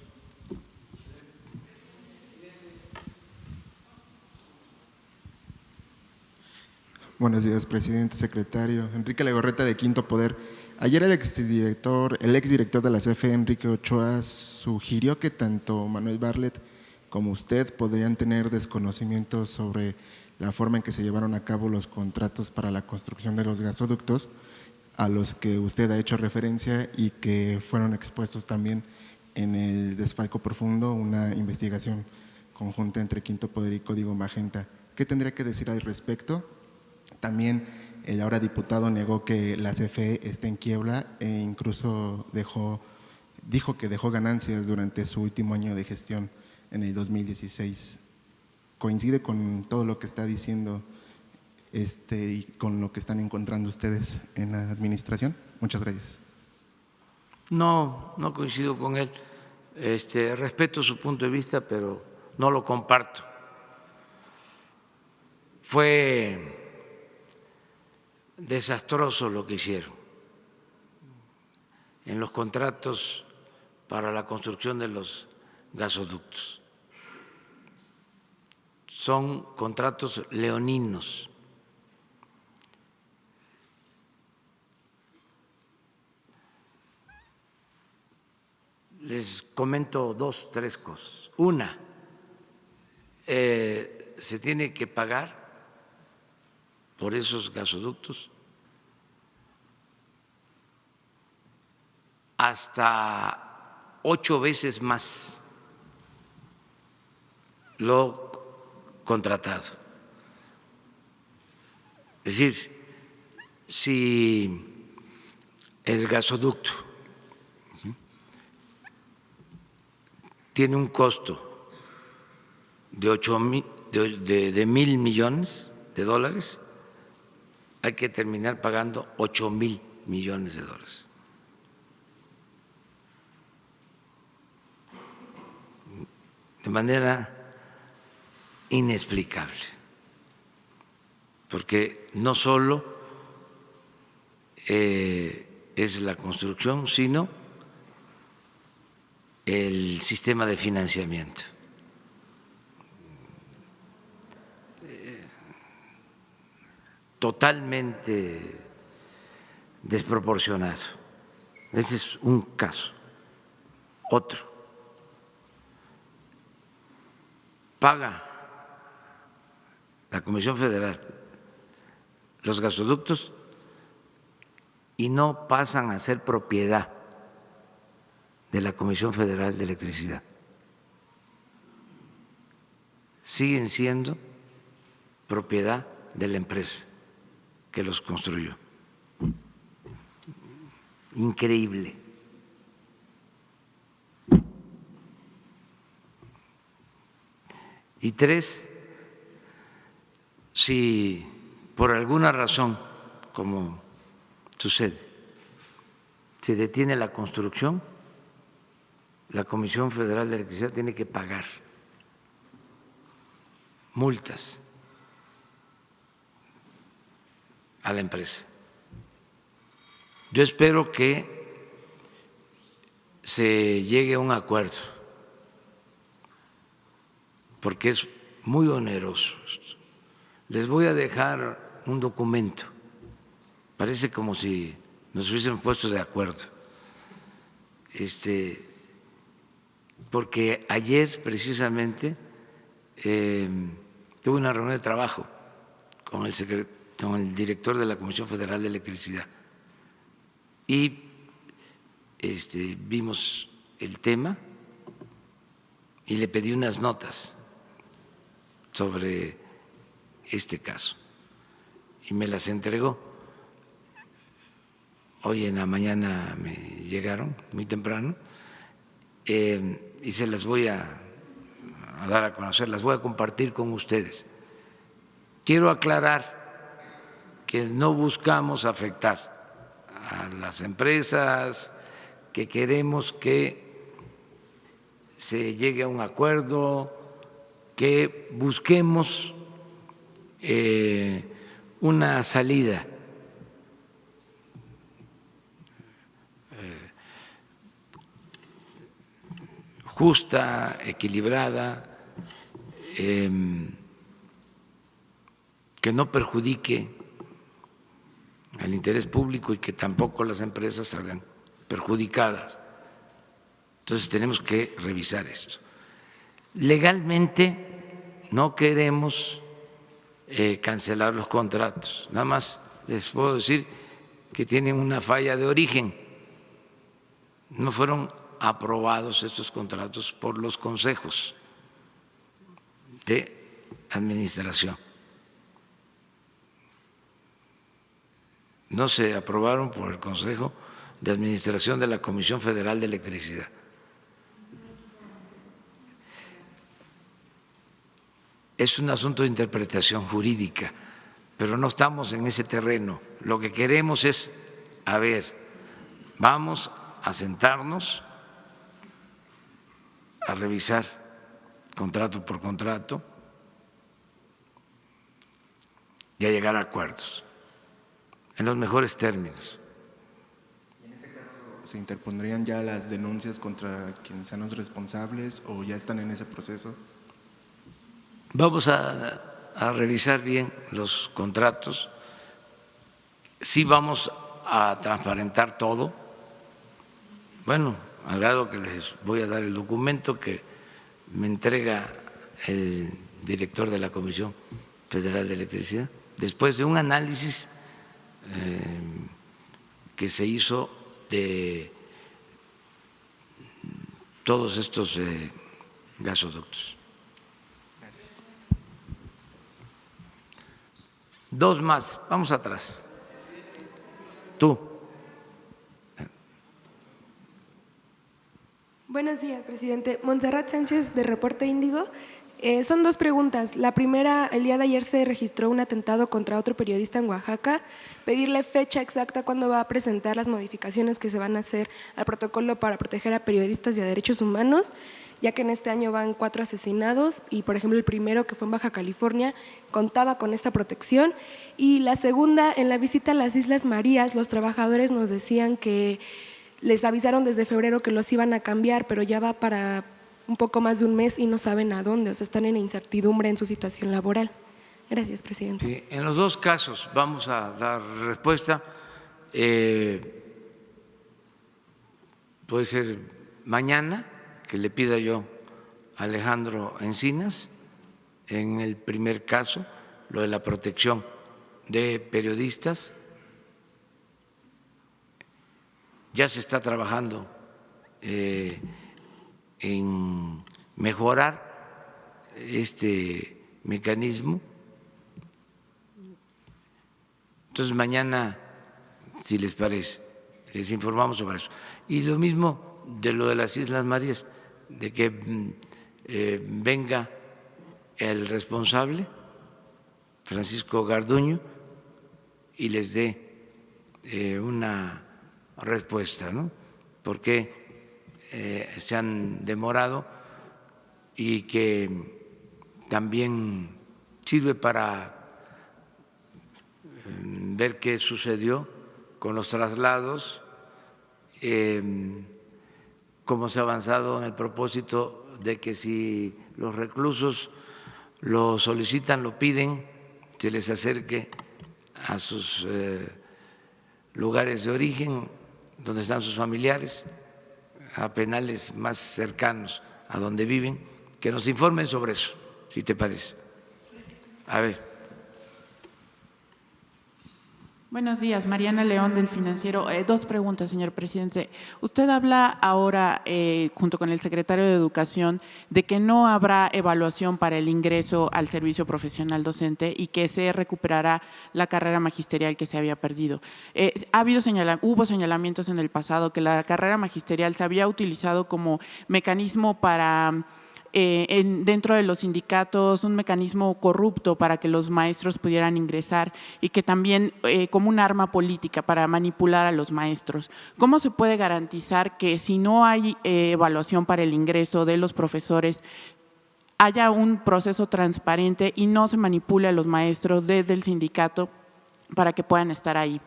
D: Buenos días, presidente, secretario. Enrique Legorreta, de Quinto Poder. Ayer el exdirector de la CFE, Enrique Ochoa, sugirió que tanto Manuel Bartlett como usted podrían tener desconocimiento sobre la forma en que se llevaron a cabo los contratos para la construcción de los gasoductos, a los que usted ha hecho referencia y que fueron expuestos también en el Desfalco Profundo, una investigación conjunta entre Quinto Poder y Código Magenta. ¿Qué tendría que decir al respecto? También el ahora diputado negó que la CFE esté en quiebra e incluso dijo que dejó ganancias durante su último año de gestión en el 2016. ¿Coincide con todo lo que está diciendo y con lo que están encontrando ustedes en la administración? Muchas gracias.
A: No, no coincido con él. Respeto su punto de vista, pero no lo comparto. Fue desastroso lo que hicieron en los contratos para la construcción de los gasoductos. Son contratos leoninos. Les comento dos, tres cosas. Una, se tiene que pagar por esos gasoductos hasta 8 veces más lo contratado. Es decir, si el gasoducto tiene un costo de 1,000 millones de dólares, hay que terminar pagando 8,000 millones de dólares. De manera inexplicable, porque no solo es la construcción, sino el sistema de financiamiento. Totalmente desproporcionado. Ese es un caso. Otro. Paga la Comisión Federal los gasoductos y no pasan a ser propiedad de la Comisión Federal de Electricidad. Siguen siendo propiedad de la empresa que los construyó. Increíble. Y tres, si por alguna razón, como sucede, se detiene la construcción, la Comisión Federal de Electricidad tiene que pagar multas a la empresa. Yo espero que se llegue a un acuerdo, porque es muy oneroso. Les voy a dejar un documento, parece como si nos hubiésemos puesto de acuerdo, porque ayer precisamente tuve una reunión de trabajo con el director de la Comisión Federal de Electricidad y vimos el tema y le pedí unas notas sobre este caso y me las entregó. Hoy en la mañana me llegaron muy temprano y se las voy a dar a conocer, las voy a compartir con ustedes. Quiero aclarar que no buscamos afectar a las empresas, que queremos que se llegue a un acuerdo, que busquemos una salida justa, equilibrada, que no perjudique al interés público y que tampoco las empresas salgan perjudicadas. Entonces tenemos que revisar esto. Legalmente no queremos cancelar los contratos, nada más les puedo decir que tienen una falla de origen. No fueron aprobados estos contratos por los consejos de administración. No se aprobaron por el Consejo de Administración de la Comisión Federal de Electricidad. Es un asunto de interpretación jurídica, pero no estamos en ese terreno. Lo que queremos es, a ver, vamos a sentarnos a revisar contrato por contrato y a llegar a acuerdos en los mejores términos.
D: ¿Y en ese caso se interpondrían ya las denuncias contra quienes sean los responsables o ya están en ese proceso?
A: Vamos a revisar bien los contratos, sí vamos a transparentar todo, bueno, al grado que les voy a dar el documento que me entrega el director de la Comisión Federal de Electricidad, después de un análisis que se hizo de todos estos gasoductos. Dos más, vamos atrás. Tú.
E: Buenos días, presidente. Montserrat Sánchez, de Reporte Índigo. Son dos preguntas. La primera, el día de ayer se registró un atentado contra otro periodista en Oaxaca. Pedirle fecha exacta cuándo va a presentar las modificaciones que se van a hacer al protocolo para proteger a periodistas y a derechos humanos, ya que en este año van 4 asesinados y, por ejemplo, el primero, que fue en Baja California, contaba con esta protección. Y la segunda, en la visita a las Islas Marías, los trabajadores nos decían que les avisaron desde febrero que los iban a cambiar, pero ya va para un poco más de un mes y no saben a dónde, o sea, están en incertidumbre en su situación laboral. Gracias, presidente.
A: Sí, en los dos casos vamos a dar respuesta. Puede ser mañana, que le pida yo a Alejandro Encinas, en el primer caso, lo de la protección de periodistas. Ya se está trabajando en mejorar este mecanismo. Entonces mañana, si les parece, les informamos sobre eso. Y lo mismo de lo de las Islas Marías, de que venga el responsable, Francisco Garduño, y les dé una respuesta, ¿no? Porque se han demorado y que también sirve para ver qué sucedió con los traslados, cómo se ha avanzado en el propósito de que si los reclusos lo solicitan, lo piden, se les acerque a sus lugares de origen, donde están sus familiares, a penales más cercanos a donde viven, que nos informen sobre eso, si te parece. A ver.
F: Buenos días, Mariana León del Financiero. Dos preguntas, señor presidente. Usted habla ahora, junto con el secretario de Educación, de que no habrá evaluación para el ingreso al servicio profesional docente y que se recuperará la carrera magisterial que se había perdido. Hubo señalamientos en el pasado que la carrera magisterial se había utilizado como mecanismo para dentro de los sindicatos, un mecanismo corrupto para que los maestros pudieran ingresar y que también como un arma política para manipular a los maestros. ¿Cómo se puede garantizar que si no hay evaluación para el ingreso de los profesores, haya un proceso transparente y no se manipule a los maestros desde el sindicato para que puedan estar ahí?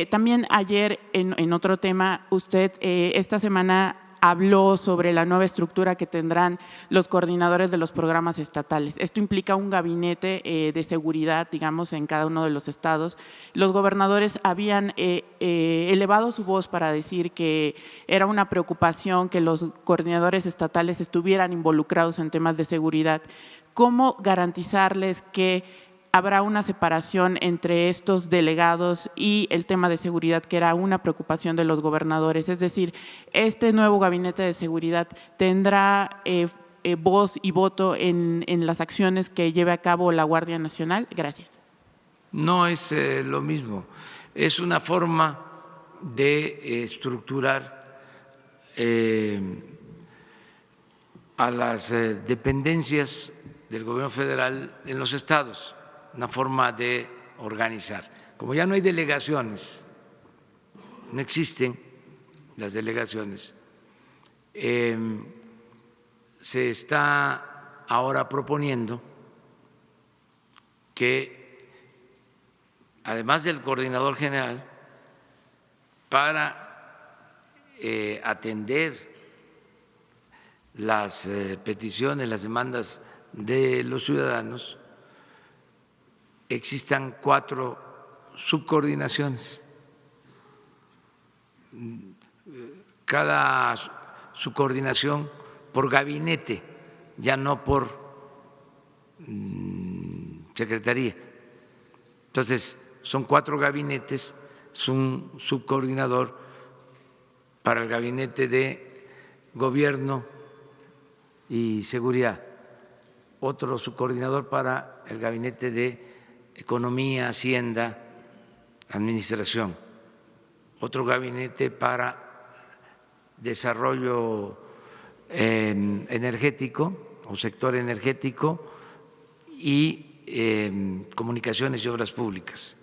F: También ayer, en otro tema, usted esta semana habló sobre la nueva estructura que tendrán los coordinadores de los programas estatales. Esto implica un gabinete de seguridad, digamos, en cada uno de los estados. Los gobernadores habían elevado su voz para decir que era una preocupación que los coordinadores estatales estuvieran involucrados en temas de seguridad. ¿Cómo garantizarles que habrá una separación entre estos delegados y el tema de seguridad, que era una preocupación de los gobernadores? Es decir, ¿este nuevo gabinete de seguridad tendrá voz y voto en las acciones que lleve a cabo la Guardia Nacional? Gracias.
A: No es lo mismo, es una forma de estructurar a las dependencias del gobierno federal en los estados, una forma de organizar. Como ya no hay delegaciones, no existen las delegaciones, se está ahora proponiendo que, además del coordinador general, para atender las peticiones, las demandas de los ciudadanos, existan 4 subcoordinaciones. Cada subcoordinación por gabinete, ya no por secretaría. Entonces, son 4 gabinetes, es un subcoordinador para el gabinete de gobierno y seguridad, otro subcoordinador para el gabinete de Economía, Hacienda, Administración, otro gabinete para desarrollo energético o sector energético y comunicaciones y obras públicas,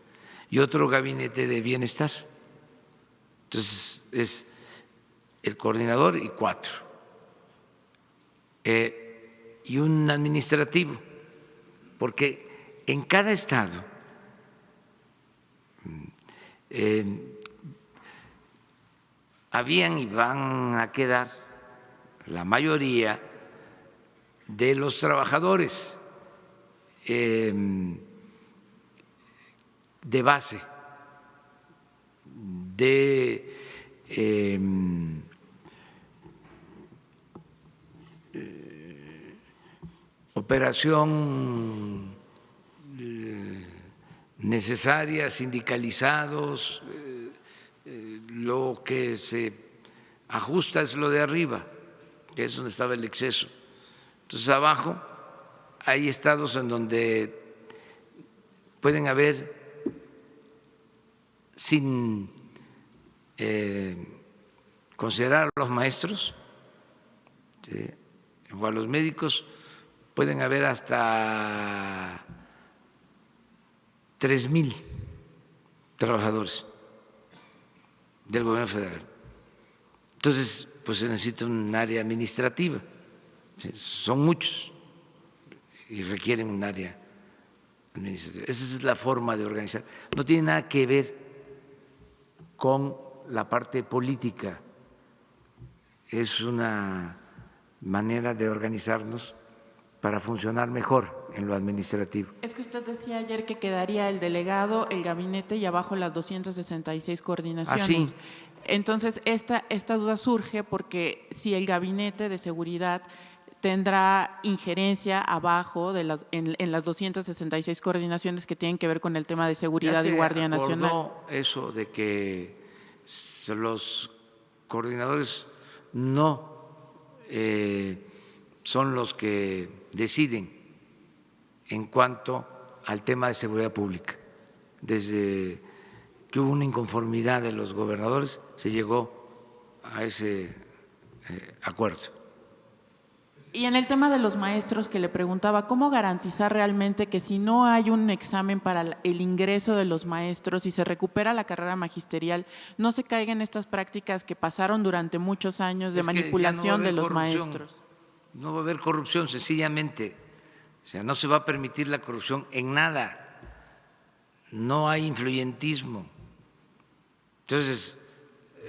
A: y otro gabinete de bienestar. Entonces, es el coordinador y 4. Y un administrativo, porque en cada estado habían y van a quedar la mayoría de los trabajadores de base, de operación necesaria, sindicalizados, lo que se ajusta es lo de arriba, que es donde estaba el exceso. Entonces, abajo hay estados en donde pueden haber, sin considerar a los maestros, ¿sí?, o a los médicos, pueden haber hasta 3,000 trabajadores del gobierno federal. Entonces, pues se necesita un área administrativa. Son muchos y requieren un área administrativa. Esa es la forma de organizar. No tiene nada que ver con la parte política. Es una manera de organizarnos para funcionar mejor en lo administrativo.
F: Es que usted decía ayer que quedaría el delegado, el gabinete y abajo las 266 coordinaciones.
A: Así.
F: Entonces, esta duda surge porque si el gabinete de seguridad tendrá injerencia abajo de en las 266 coordinaciones que tienen que ver con el tema de seguridad y Guardia Nacional.
A: Eso de que los coordinadores no son los que deciden en cuanto al tema de seguridad pública. Desde que hubo una inconformidad de los gobernadores, se llegó a ese acuerdo.
F: Y en el tema de los maestros que le preguntaba, ¿cómo garantizar realmente que si no hay un examen para el ingreso de los maestros y se recupera la carrera magisterial, no se caigan estas prácticas que pasaron durante muchos años de manipulación de los maestros?
A: No va a haber corrupción, sencillamente. O sea, no se va a permitir la corrupción en nada. No hay influyentismo. Entonces,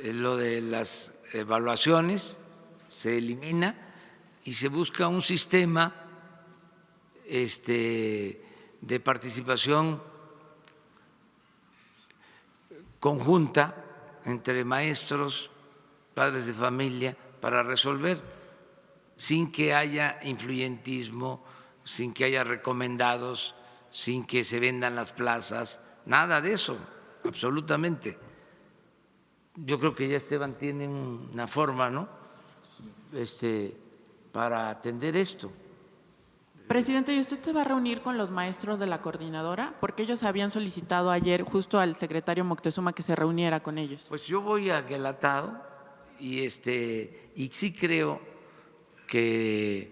A: lo de las evaluaciones se elimina y se busca un sistema de participación conjunta entre maestros, padres de familia, para resolver, sin que haya influyentismo, sin que haya recomendados, sin que se vendan las plazas, nada de eso, absolutamente. Yo creo que ya Esteban tiene una forma, ¿no?, para atender esto.
F: Presidente, ¿y usted se va a reunir con los maestros de la coordinadora? Porque ellos habían solicitado ayer justo al secretario Moctezuma que se reuniera con ellos.
A: Pues yo voy a Guelatao y sí creo que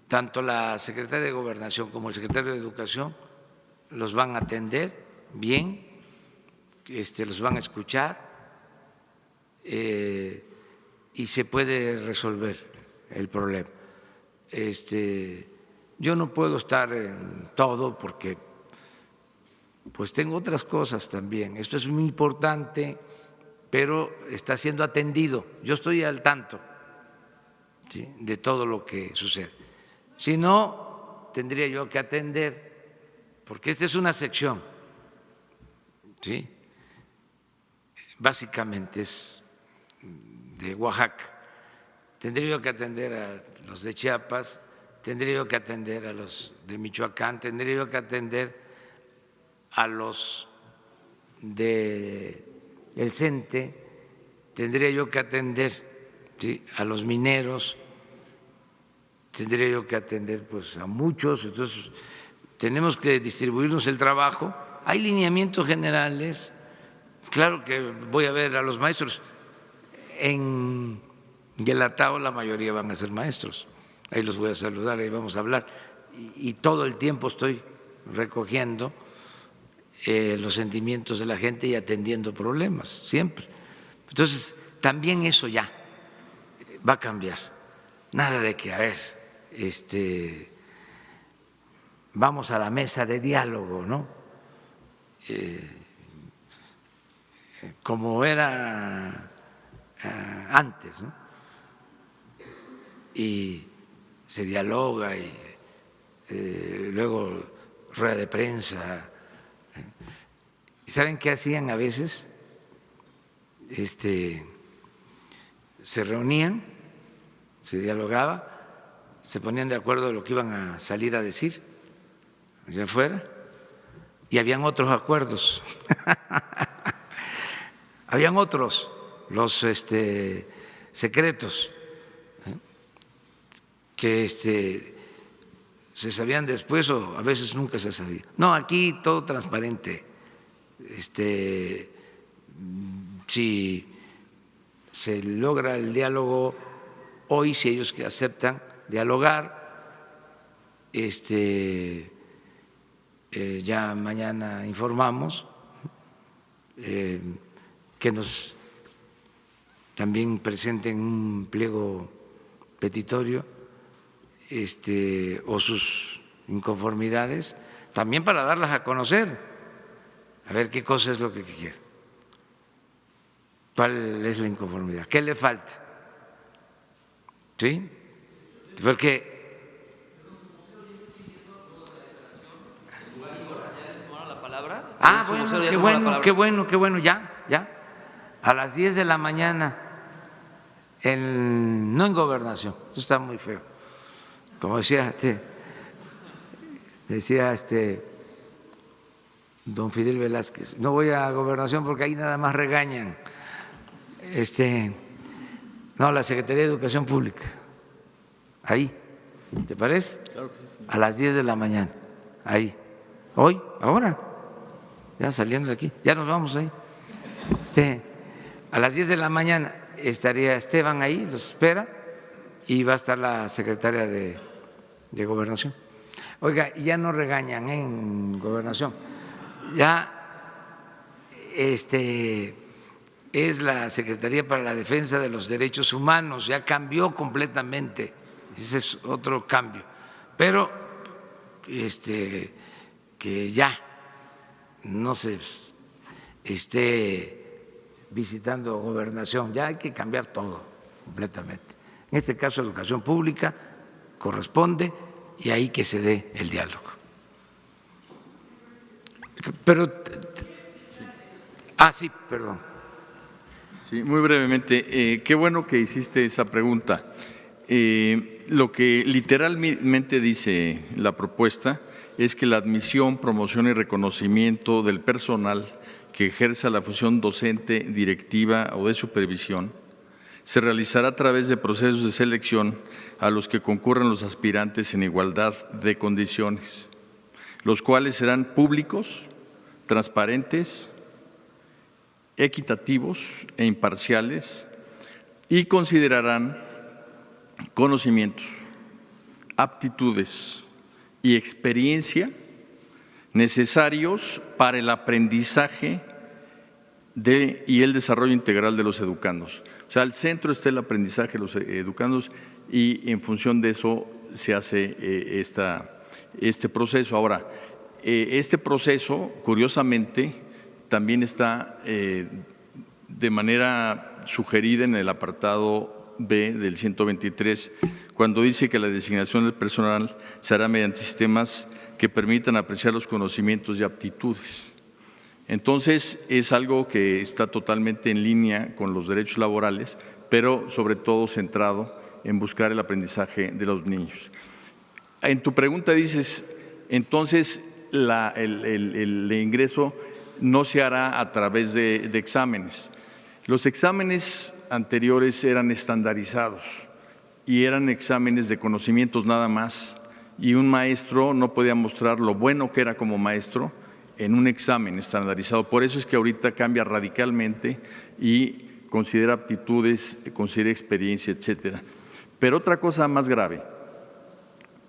A: tanto la secretaria de Gobernación como el secretario de Educación los van a atender bien, los van a escuchar y se puede resolver el problema. Yo no puedo estar en todo porque pues tengo otras cosas también. Esto es muy importante, pero está siendo atendido. Yo estoy al tanto, ¿sí?, de todo lo que sucede. Si no, tendría yo que atender, porque esta es una sección, ¿sí?, básicamente es de Oaxaca. Tendría yo que atender a los de Chiapas, tendría yo que atender a los de Michoacán, tendría yo que atender a los del CENTE, tendría yo que atender, ¿sí?, a los mineros, tendría yo que atender pues a muchos. Entonces tenemos que distribuirnos el trabajo. Hay lineamientos generales. Claro que voy a ver a los maestros. En Guelatao la mayoría van a ser maestros. Ahí los voy a saludar, ahí vamos a hablar. Y todo el tiempo estoy recogiendo los sentimientos de la gente y atendiendo problemas, siempre. Entonces, también eso ya va a cambiar. Nada de que, a ver, vamos a la mesa de diálogo, ¿no? Como era antes, ¿no? Y se dialoga y luego rueda de prensa. ¿Y saben qué hacían a veces? Se reunían, se dialogaba, se ponían de acuerdo de lo que iban a salir a decir allá afuera y habían otros acuerdos. Habían otros, los secretos, que se sabían después o a veces nunca se sabía. No, aquí todo transparente. Si se logra el diálogo hoy, si ellos que aceptan dialogar, ya mañana informamos que nos también presenten un pliego petitorio o sus inconformidades, también para darlas a conocer, a ver qué cosa es lo que quiere, cuál es la inconformidad, qué le falta, ¿sí? Porque qué bueno, ya, a las 10 de la mañana, no en Gobernación, eso está muy feo. Como decía don Fidel Velázquez, no voy a Gobernación porque ahí nada más regañan. No, la Secretaría de Educación Pública, ahí, ¿te parece?
B: Claro que sí, señor.
A: A las 10 de la mañana, ahí, hoy, ahora, ya saliendo de aquí, ya nos vamos ahí. A las 10 de la mañana estaría Esteban ahí, los espera, y va a estar la secretaria de Gobernación. Oiga, ya no regañan en Gobernación, ya es la Secretaría para la Defensa de los Derechos Humanos, ya cambió completamente, ese es otro cambio, pero que ya no se esté visitando Gobernación, ya hay que cambiar todo completamente. En este caso, educación pública corresponde y ahí que se dé el diálogo. Pero, sí, perdón.
B: Sí, muy brevemente, qué bueno que hiciste esa pregunta. Lo que literalmente dice la propuesta es que la admisión, promoción y reconocimiento del personal que ejerza la función docente, directiva o de supervisión se realizará a través de procesos de selección a los que concurran los aspirantes en igualdad de condiciones, los cuales serán públicos, transparentes, equitativos e imparciales y considerarán conocimientos, aptitudes y experiencia necesarios para el aprendizaje y el desarrollo integral de los educandos. O sea, al centro está el aprendizaje de los educandos y en función de eso se hace este proceso. Ahora, este proceso, curiosamente, también está de manera sugerida en el apartado B del 123, cuando dice que la designación del personal se hará mediante sistemas que permitan apreciar los conocimientos y aptitudes. Entonces, es algo que está totalmente en línea con los derechos laborales, pero sobre todo centrado en buscar el aprendizaje de los niños. En tu pregunta dices, entonces, el ingreso no se hará a través de exámenes. Los exámenes anteriores eran estandarizados y eran exámenes de conocimientos nada más y un maestro no podía mostrar lo bueno que era como maestro en un examen estandarizado. Por eso es que ahorita cambia radicalmente y considera aptitudes, considera experiencia, etcétera. Pero otra cosa más grave,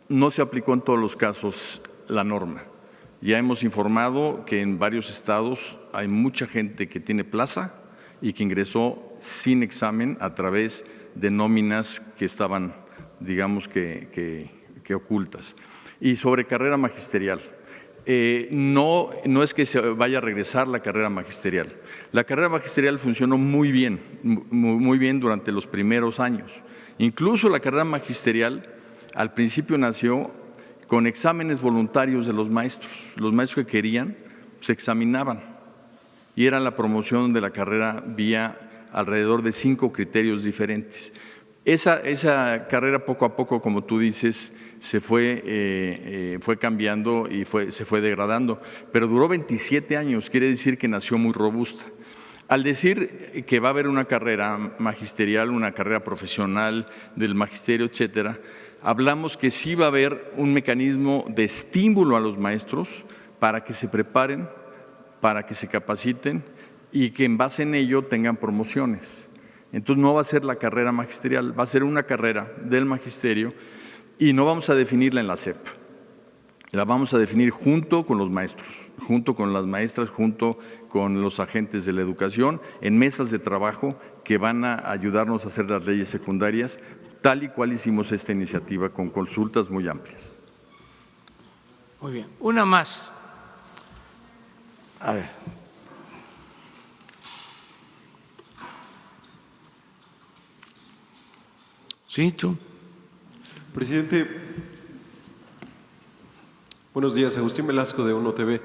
B: no se aplicó en todos los casos la norma. Ya hemos informado que en varios estados hay mucha gente que tiene plaza y que ingresó sin examen a través de nóminas que estaban, digamos que ocultas. Y sobre carrera magisterial. No es que se vaya a regresar la carrera magisterial. La carrera magisterial funcionó muy bien durante los primeros años. Incluso la carrera magisterial al principio nació con exámenes voluntarios de los maestros. Los maestros que querían se examinaban y era la promoción de la carrera vía alrededor de 5 criterios diferentes. Esa carrera poco a poco, como tú dices, se fue cambiando y se fue degradando, pero duró 27 años, quiere decir que nació muy robusta. Al decir que va a haber una carrera magisterial, una carrera profesional del magisterio, etcétera, hablamos que sí va a haber un mecanismo de estímulo a los maestros para que se preparen, para que se capaciten y que en base en ello tengan promociones. Entonces no va a ser la carrera magisterial, va a ser una carrera del magisterio y no vamos a definirla en la SEP. La vamos a definir junto con los maestros, junto con las maestras, junto con los agentes de la educación, en mesas de trabajo que van a ayudarnos a hacer las leyes secundarias, tal y cual hicimos esta iniciativa con consultas muy amplias.
A: Muy bien. Una más. A ver. Sí, tú.
G: Presidente, buenos días. Agustín Velasco de UNO TV.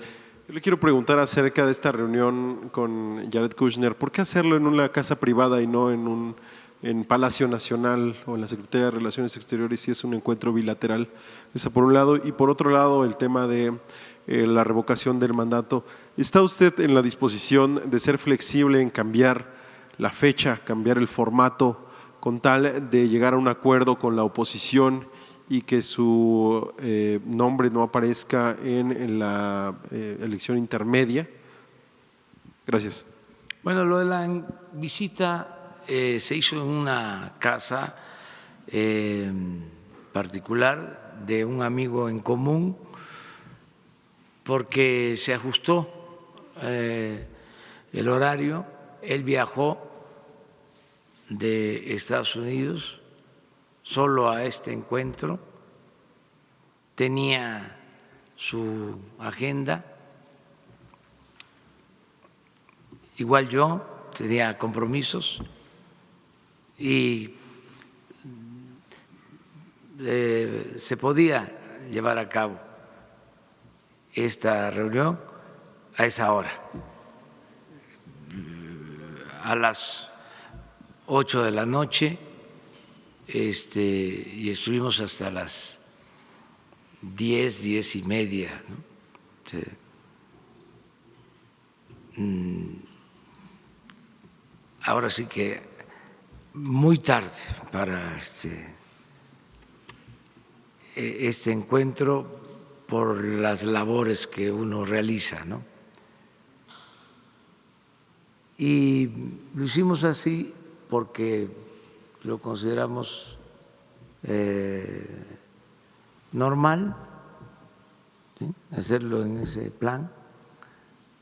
G: Yo le quiero preguntar acerca de esta reunión con Jared Kushner. ¿Por qué hacerlo en una casa privada y no en Palacio Nacional o en la Secretaría de Relaciones Exteriores si es un encuentro bilateral? Eso por un lado. Y por otro lado, el tema de la revocación del mandato. ¿Está usted en la disposición de ser flexible en cambiar la fecha, cambiar el formato, con tal de llegar a un acuerdo con la oposición y que su nombre no aparezca en la elección intermedia? Gracias.
A: Bueno, lo de la visita se hizo en una casa particular de un amigo en común porque se ajustó el horario. Él viajó de Estados Unidos solo a este encuentro, tenía su agenda, igual yo tenía compromisos y se podía llevar a cabo esta reunión a esa hora, a las 8 de la noche, y estuvimos hasta las 10, 10:30, ¿no? Ahora sí que muy tarde para este encuentro por las labores que uno realiza, ¿no? Y lo hicimos así porque lo consideramos normal, ¿sí? Hacerlo en ese plan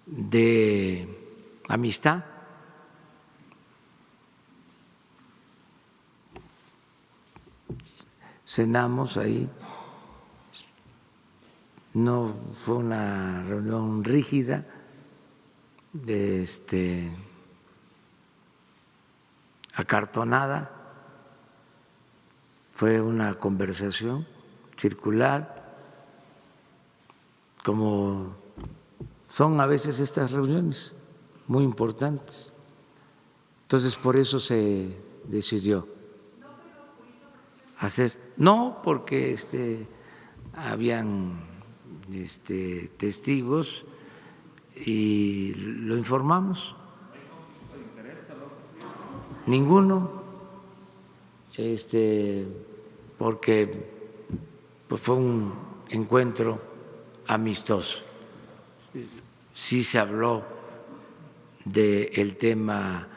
A: de amistad. Cenamos ahí, no fue una reunión rígida, acartonada, fue una conversación circular, como son a veces estas reuniones muy importantes. Entonces, por eso se decidió hacer. No, porque habían testigos y lo informamos. Ninguno, porque pues fue un encuentro amistoso. Sí se habló del tema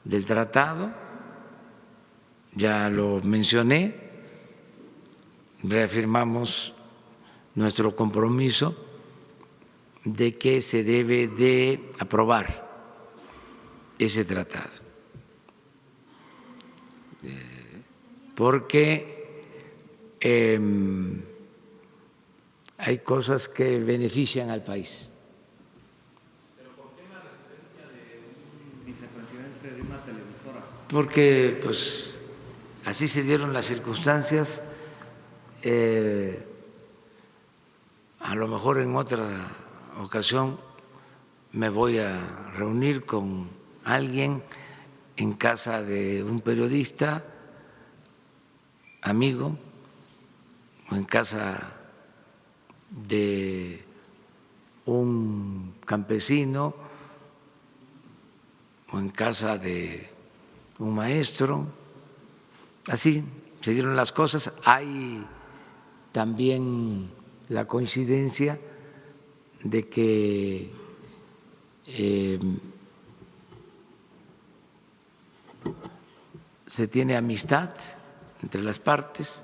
A: del tratado, ya lo mencioné, reafirmamos nuestro compromiso de que se debe de aprobar ese tratado, porque hay cosas que benefician al país.
H: ¿Pero por qué la residencia de un vicepresidente de una televisora?
A: Porque pues así se dieron las circunstancias. A lo mejor en otra ocasión me voy a reunir con alguien en casa de un periodista amigo o en casa de un campesino o en casa de un maestro. Así se dieron las cosas. Hay también la coincidencia de que se tiene amistad entre las partes.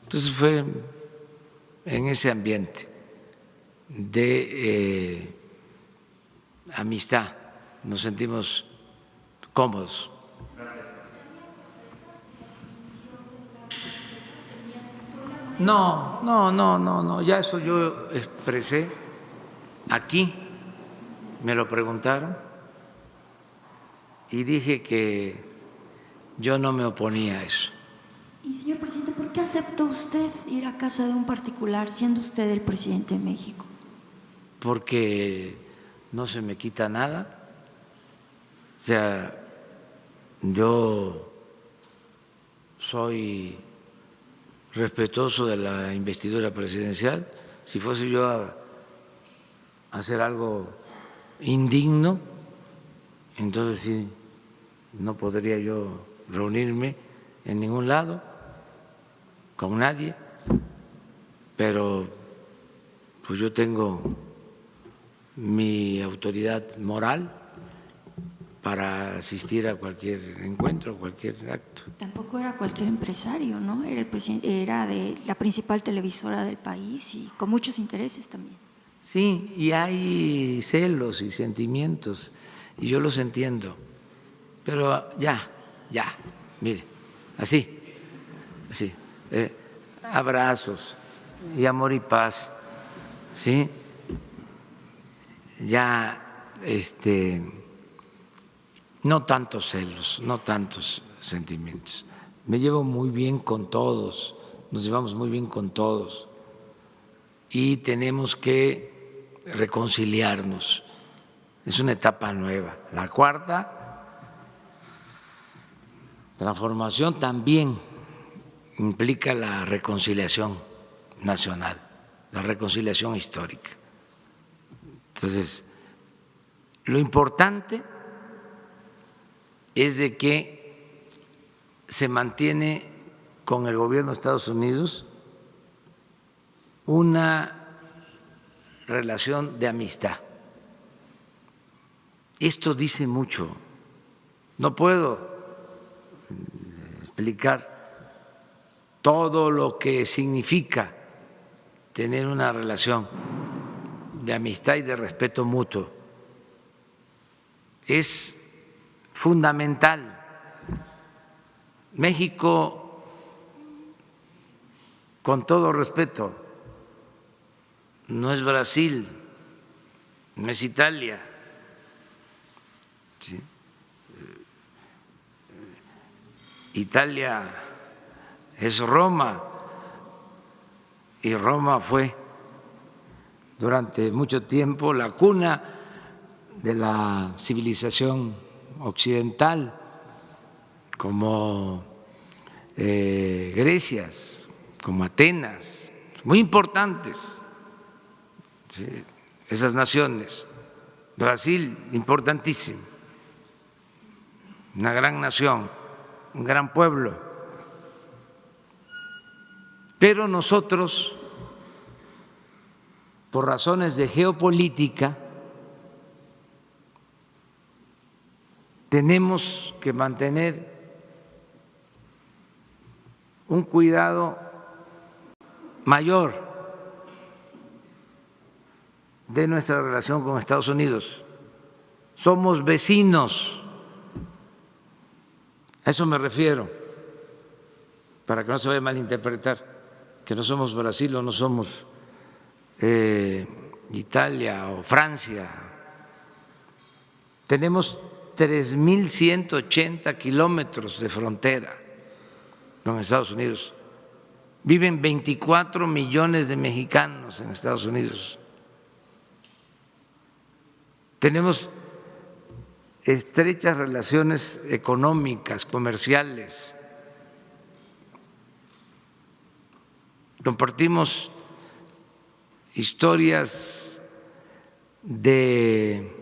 A: Entonces fue en ese ambiente de amistad, nos sentimos cómodos. No, ya eso yo expresé aquí, me lo preguntaron y dije que yo no me oponía a eso.
I: Y señor presidente, ¿por qué aceptó usted ir a casa de un particular siendo usted el presidente de México?
A: Porque no se me quita nada. O sea, yo soy respetuoso de la investidura presidencial. Si fuese yo a hacer algo indigno, entonces sí, no podría yo reunirme en ningún lado con nadie, pero pues yo tengo mi autoridad moral para asistir a cualquier encuentro, a cualquier acto.
I: Tampoco era cualquier empresario, ¿no? Era el presidente, era de la principal televisora del país y con muchos intereses también.
A: Sí, y hay celos y sentimientos, y yo los entiendo, pero ya, mire, así, abrazos y amor y paz, ¿sí? Ya, no tantos celos, no tantos sentimientos. Me llevo muy bien con todos, nos llevamos muy bien con todos y tenemos que reconciliarnos. Es una etapa nueva. La cuarta transformación también implica la reconciliación nacional, la reconciliación histórica. Entonces, lo importante es de que se mantiene con el gobierno de Estados Unidos una relación de amistad. Esto dice mucho. No puedo explicar todo lo que significa tener una relación de amistad y de respeto mutuo. Es fundamental. México, con todo respeto, no es Brasil, no es Italia. ¿Sí? Italia es Roma y Roma fue durante mucho tiempo la cuna de la civilización occidental, como Grecia, como Atenas, muy importantes. ¿Sí? Esas naciones. Brasil, importantísimo, una gran nación, un gran pueblo. Pero nosotros, por razones de geopolítica, tenemos que mantener un cuidado mayor de nuestra relación con Estados Unidos. Somos vecinos, a eso me refiero, para que no se vaya a malinterpretar, que no somos Brasil o no somos Italia o Francia. Tenemos 3.180 kilómetros de frontera con Estados Unidos. Viven 24 millones de mexicanos en Estados Unidos. Tenemos estrechas relaciones económicas, comerciales. Compartimos historias de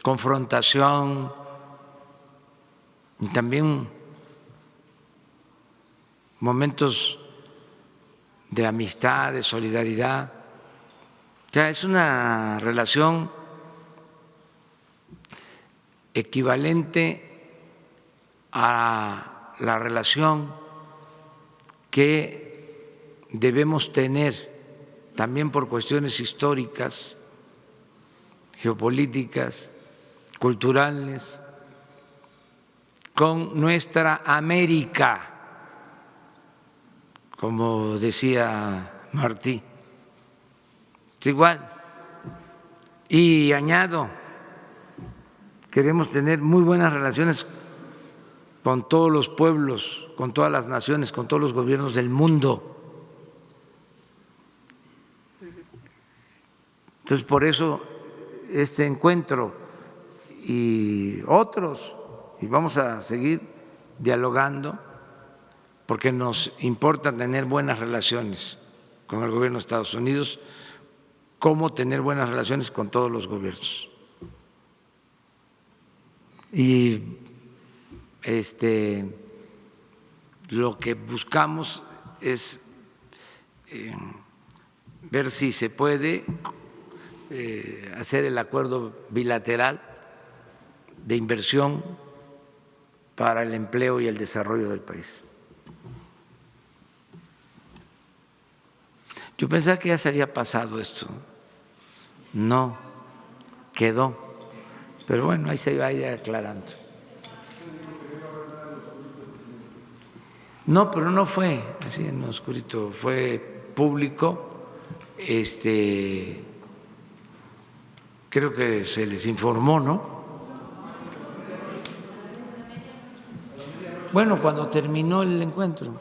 A: confrontación y también momentos de amistad, de solidaridad. O sea, es una relación equivalente a la relación que debemos tener también por cuestiones históricas, geopolíticas, culturales, con nuestra América, como decía Martí. Es igual. Y añado, queremos tener muy buenas relaciones con todos los pueblos, con todas las naciones, con todos los gobiernos del mundo. Entonces, por eso este encuentro y otros, y vamos a seguir dialogando, porque nos importa tener buenas relaciones con el gobierno de Estados Unidos, como tener buenas relaciones con todos los gobiernos. Y lo que buscamos es ver si se puede hacer el acuerdo bilateral de inversión para el empleo y el desarrollo del país. Yo pensaba que ya se había pasado esto. No, quedó. Pero bueno, ahí se va a ir aclarando. No, pero no fue así en oscurito, fue público. Creo que se les informó, ¿no? Bueno, cuando terminó el encuentro.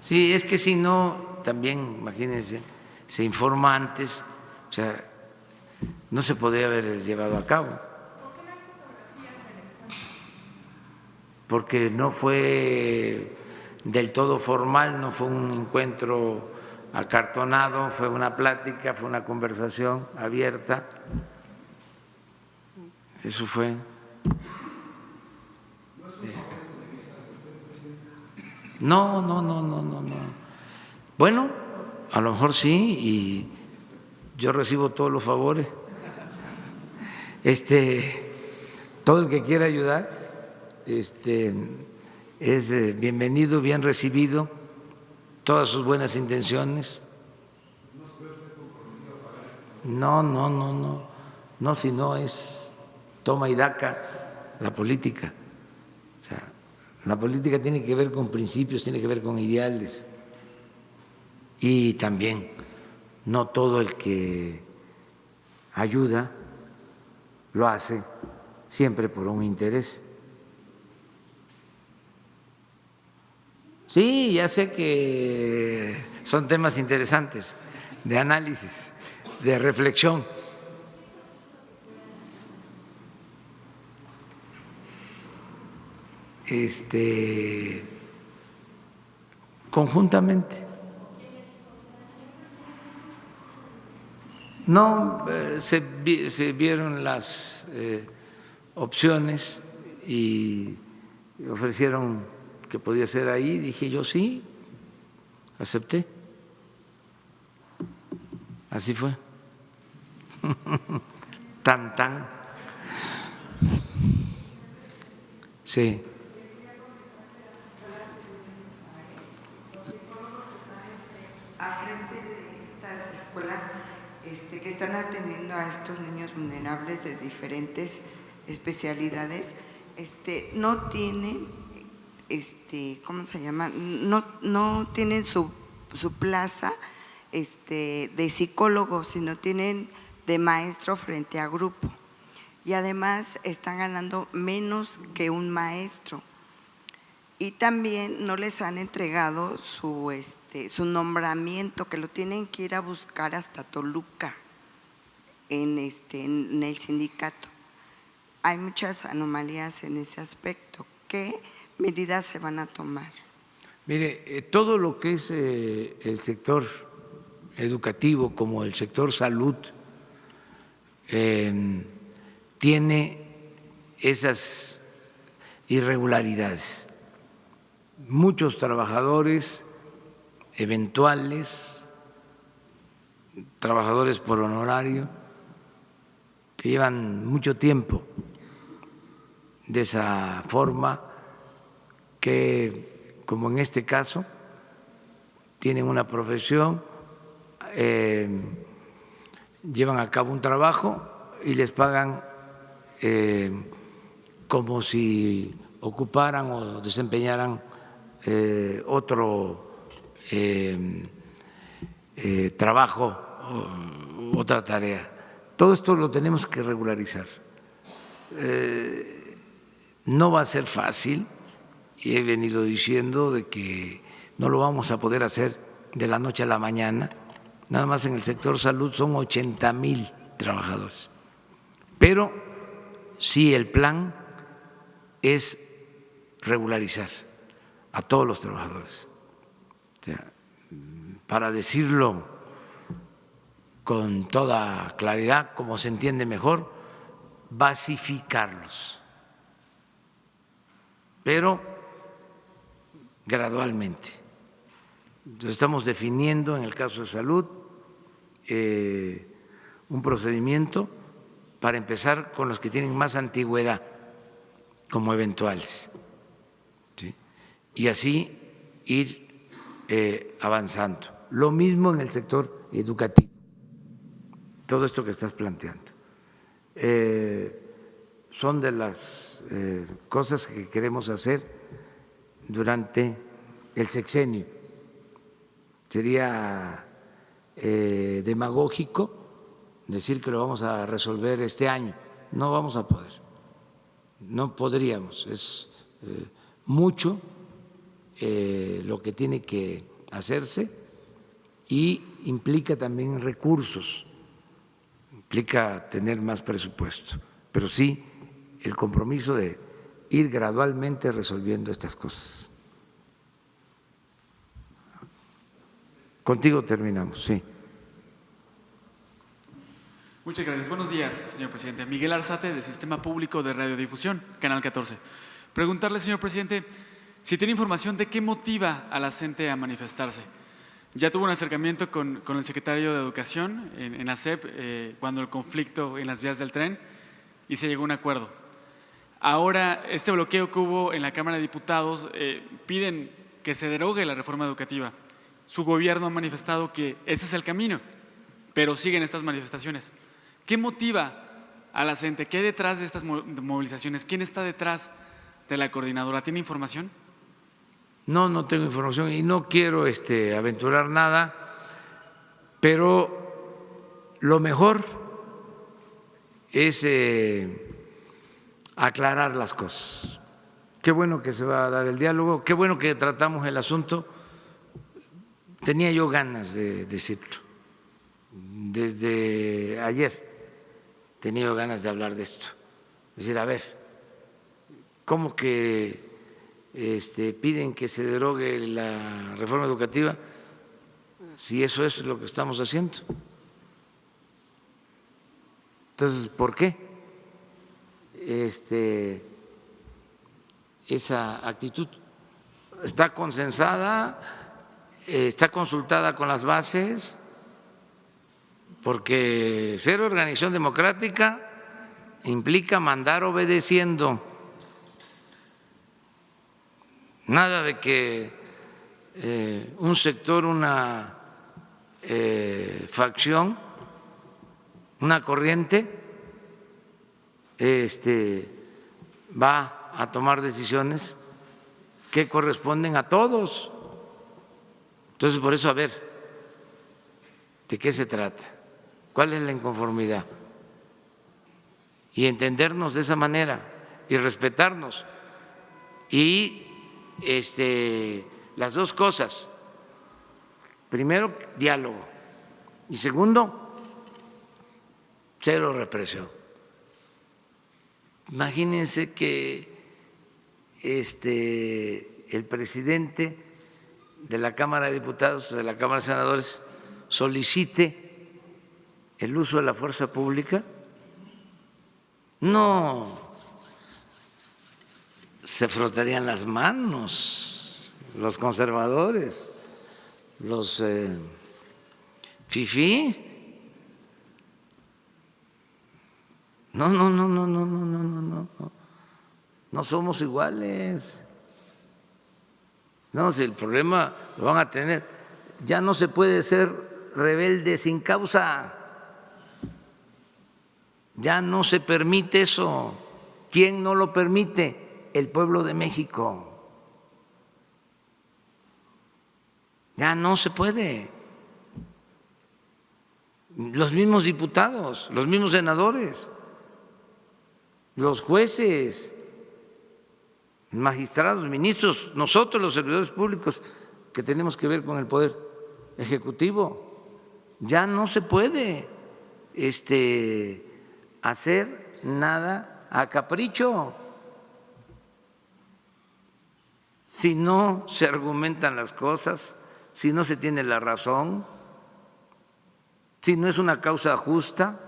A: Sí, es que si no, también, imagínense, se informa antes, o sea, no se podría haber llevado a cabo. Porque no fue del todo formal, no fue un encuentro acartonado, fue una plática, fue una conversación abierta. Eso fue. No. Bueno, a lo mejor sí, y yo recibo todos los favores. Todo el que quiera ayudar es bienvenido, bien recibido, todas sus buenas intenciones. No, si no es toma y daca la política. O sea, la política tiene que ver con principios, tiene que ver con ideales. Y también no todo el que ayuda lo hace siempre por un interés. Sí, ya sé que son temas interesantes de análisis, de reflexión. Conjuntamente. No, se vieron las opciones y ofrecieron que podía ser ahí, dije yo sí, acepté. Así fue. Tan, tan. Sí.
J: A frente de estas escuelas que están atendiendo a estos niños vulnerables de diferentes especialidades, no tienen, ¿cómo se llama? No tienen su plaza de psicólogo, sino tienen de maestro frente a grupo. Y además están ganando menos que un maestro. Y también no les han entregado su nombramiento, que lo tienen que ir a buscar hasta Toluca en el sindicato. Hay muchas anomalías en ese aspecto. ¿Qué medidas se van a tomar?
A: Mire, todo lo que es el sector educativo como el sector salud tiene esas irregularidades. Muchos trabajadores eventuales, trabajadores por honorario, que llevan mucho tiempo de esa forma, que como en este caso tienen una profesión, llevan a cabo un trabajo y les pagan como si ocuparan o desempeñaran otro trabajo, otra tarea. Todo esto lo tenemos que regularizar. No va a ser fácil, y he venido diciendo de que no lo vamos a poder hacer de la noche a la mañana. Nada más en el sector salud son 80,000 trabajadores. Pero sí, el plan es regularizar a todos los trabajadores. O sea, para decirlo con toda claridad, como se entiende mejor, basificarlos, pero gradualmente. Entonces, estamos definiendo en el caso de salud un procedimiento para empezar con los que tienen más antigüedad como eventuales, ¿sí? Y así ir avanzando. Lo mismo en el sector educativo, todo esto que estás planteando. Son de las cosas que queremos hacer durante el sexenio. Sería demagógico decir que lo vamos a resolver este año. No vamos a poder, no podríamos. Es mucho lo que tiene que hacerse y implica también recursos, implica tener más presupuesto, pero sí el compromiso de ir gradualmente resolviendo estas cosas. Contigo terminamos, sí.
H: Muchas gracias. Buenos días, señor presidente. Miguel Arzate, del Sistema Público de Radiodifusión, Canal 14. Preguntarle, señor presidente, si tiene información de qué motiva a la gente a manifestarse. Ya tuvo un acercamiento con el secretario de Educación en la SEP cuando el conflicto en las vías del tren y se llegó a un acuerdo. Ahora, este bloqueo que hubo en la Cámara de Diputados piden que se derogue la reforma educativa. Su gobierno ha manifestado que ese es el camino, pero siguen estas manifestaciones. ¿Qué motiva a la gente? ¿Qué hay detrás de estas movilizaciones? ¿Quién está detrás de la coordinadora? ¿Tiene información?
A: No, no tengo información y no quiero aventurar nada, pero lo mejor es aclarar las cosas. Qué bueno que se va a dar el diálogo, qué bueno que tratamos el asunto. Tenía yo ganas de decirlo. Desde ayer tenía yo ganas de hablar de esto. Es decir, a ver, ¿cómo que piden que se derogue la reforma educativa si eso es lo que estamos haciendo? Entonces, ¿por qué esa actitud? está consensada, está consultada con las bases, porque ser organización democrática implica mandar obedeciendo. Nada de que un sector, una facción, una corriente va a tomar decisiones que corresponden a todos. Entonces, por eso, a ver, ¿de qué se trata? ¿Cuál es la inconformidad? Y entendernos de esa manera y respetarnos. Y las dos cosas. Primero, diálogo. Y segundo, cero represión. Imagínense que el presidente de la Cámara de Diputados, de la Cámara de Senadores, solicite el uso de la fuerza pública. No se frotarían las manos los conservadores, los fifí. No somos iguales. No, si el problema lo van a tener. Ya no se puede ser rebelde sin causa. Ya no se permite eso. ¿Quién no lo permite? El pueblo de México. Ya no se puede. Los mismos diputados, los mismos senadores, los jueces, magistrados, ministros, nosotros los servidores públicos que tenemos que ver con el poder ejecutivo, ya no se puede hacer nada a capricho. Si no se argumentan las cosas, si no se tiene la razón, si no es una causa justa,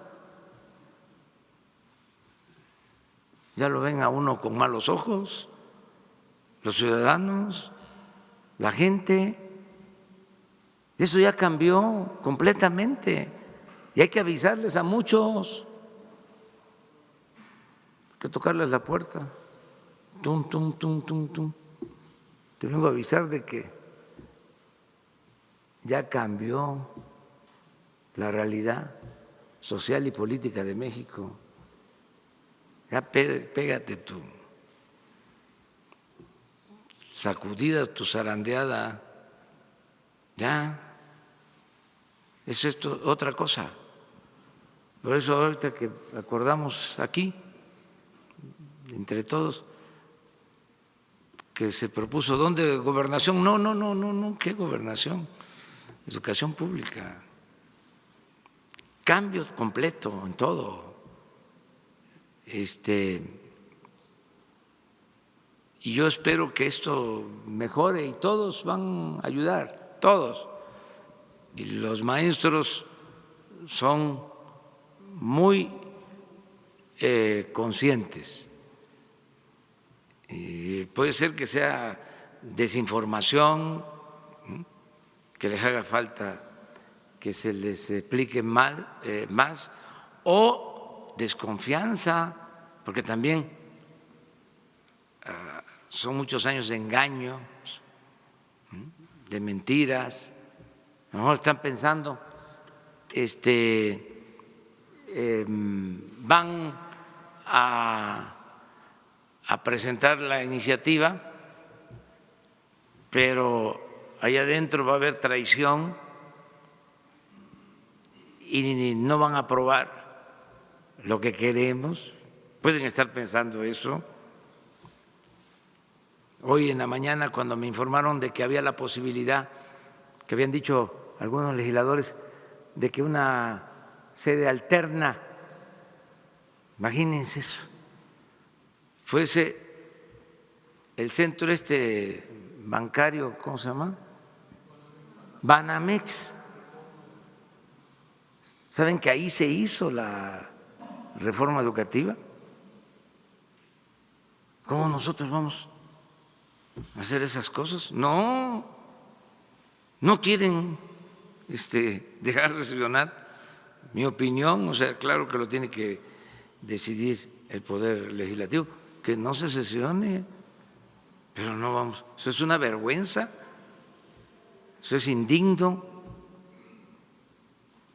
A: ya lo ven a uno con malos ojos, los ciudadanos, la gente. Eso ya cambió completamente y hay que avisarles a muchos, hay que tocarles la puerta. Tum, tum, tum, tum, tum. Te vengo a avisar de que ya cambió la realidad social y política de México. Ya pégate tu sacudida, tu zarandeada. Ya, es esto otra cosa. Por eso ahorita que acordamos aquí, entre todos, que se propuso, ¿dónde? Gobernación. No, ¿qué gobernación? Educación pública. Cambio completo en todo. Y yo espero que esto mejore y todos van a ayudar, todos. Y los maestros son muy conscientes. Y puede ser que sea desinformación, que les haga falta que se les explique más, o desconfianza, porque también son muchos años de engaños, de mentiras. A lo mejor están pensando, van a presentar la iniciativa, pero allá adentro va a haber traición y no van a aprobar lo que queremos. Pueden estar pensando eso. Hoy en la mañana, cuando me informaron de que había la posibilidad, que habían dicho algunos legisladores, de que una sede alterna, imagínense eso, fuese el centro bancario, ¿cómo se llama? Banamex. ¿Saben que ahí se hizo la reforma educativa? ¿Cómo nosotros vamos hacer esas cosas. No quieren dejar de sesionar. Mi opinión, o sea, claro que lo tiene que decidir el Poder Legislativo, que no se sesione, pero no vamos. Eso es una vergüenza, eso es indigno,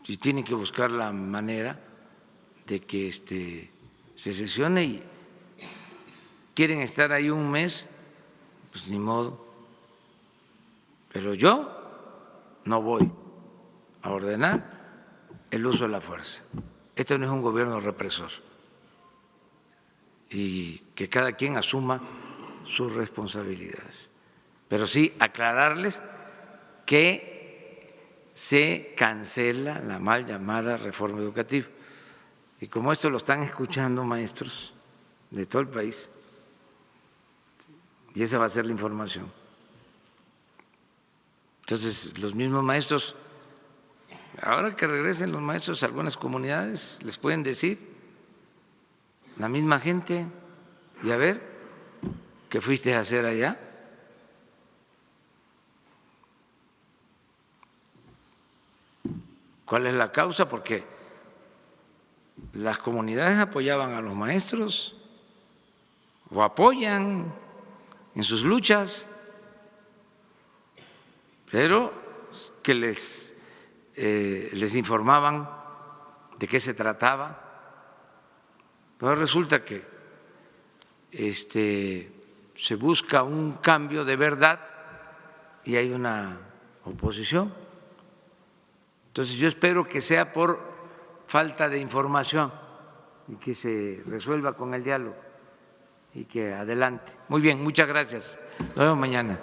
A: y tienen que buscar la manera de que se sesione. Y quieren estar ahí un mes, pues ni modo. Pero yo no voy a ordenar el uso de la fuerza. Este no es un gobierno represor, y que cada quien asuma sus responsabilidades. Pero sí aclararles que se cancela la mal llamada reforma educativa. Y como esto lo están escuchando maestros de todo el país, y esa va a ser la información, entonces los mismos maestros, ahora que regresen los maestros a algunas comunidades, les pueden decir, la misma gente, y a ver, ¿qué fuiste a hacer allá? ¿Cuál es la causa? Porque las comunidades apoyaban a los maestros o apoyan en sus luchas, pero que les informaban de qué se trataba. Pero resulta que se busca un cambio de verdad y hay una oposición. Entonces yo espero que sea por falta de información y que se resuelva con el diálogo y que adelante. Muy bien, muchas gracias. Nos vemos mañana.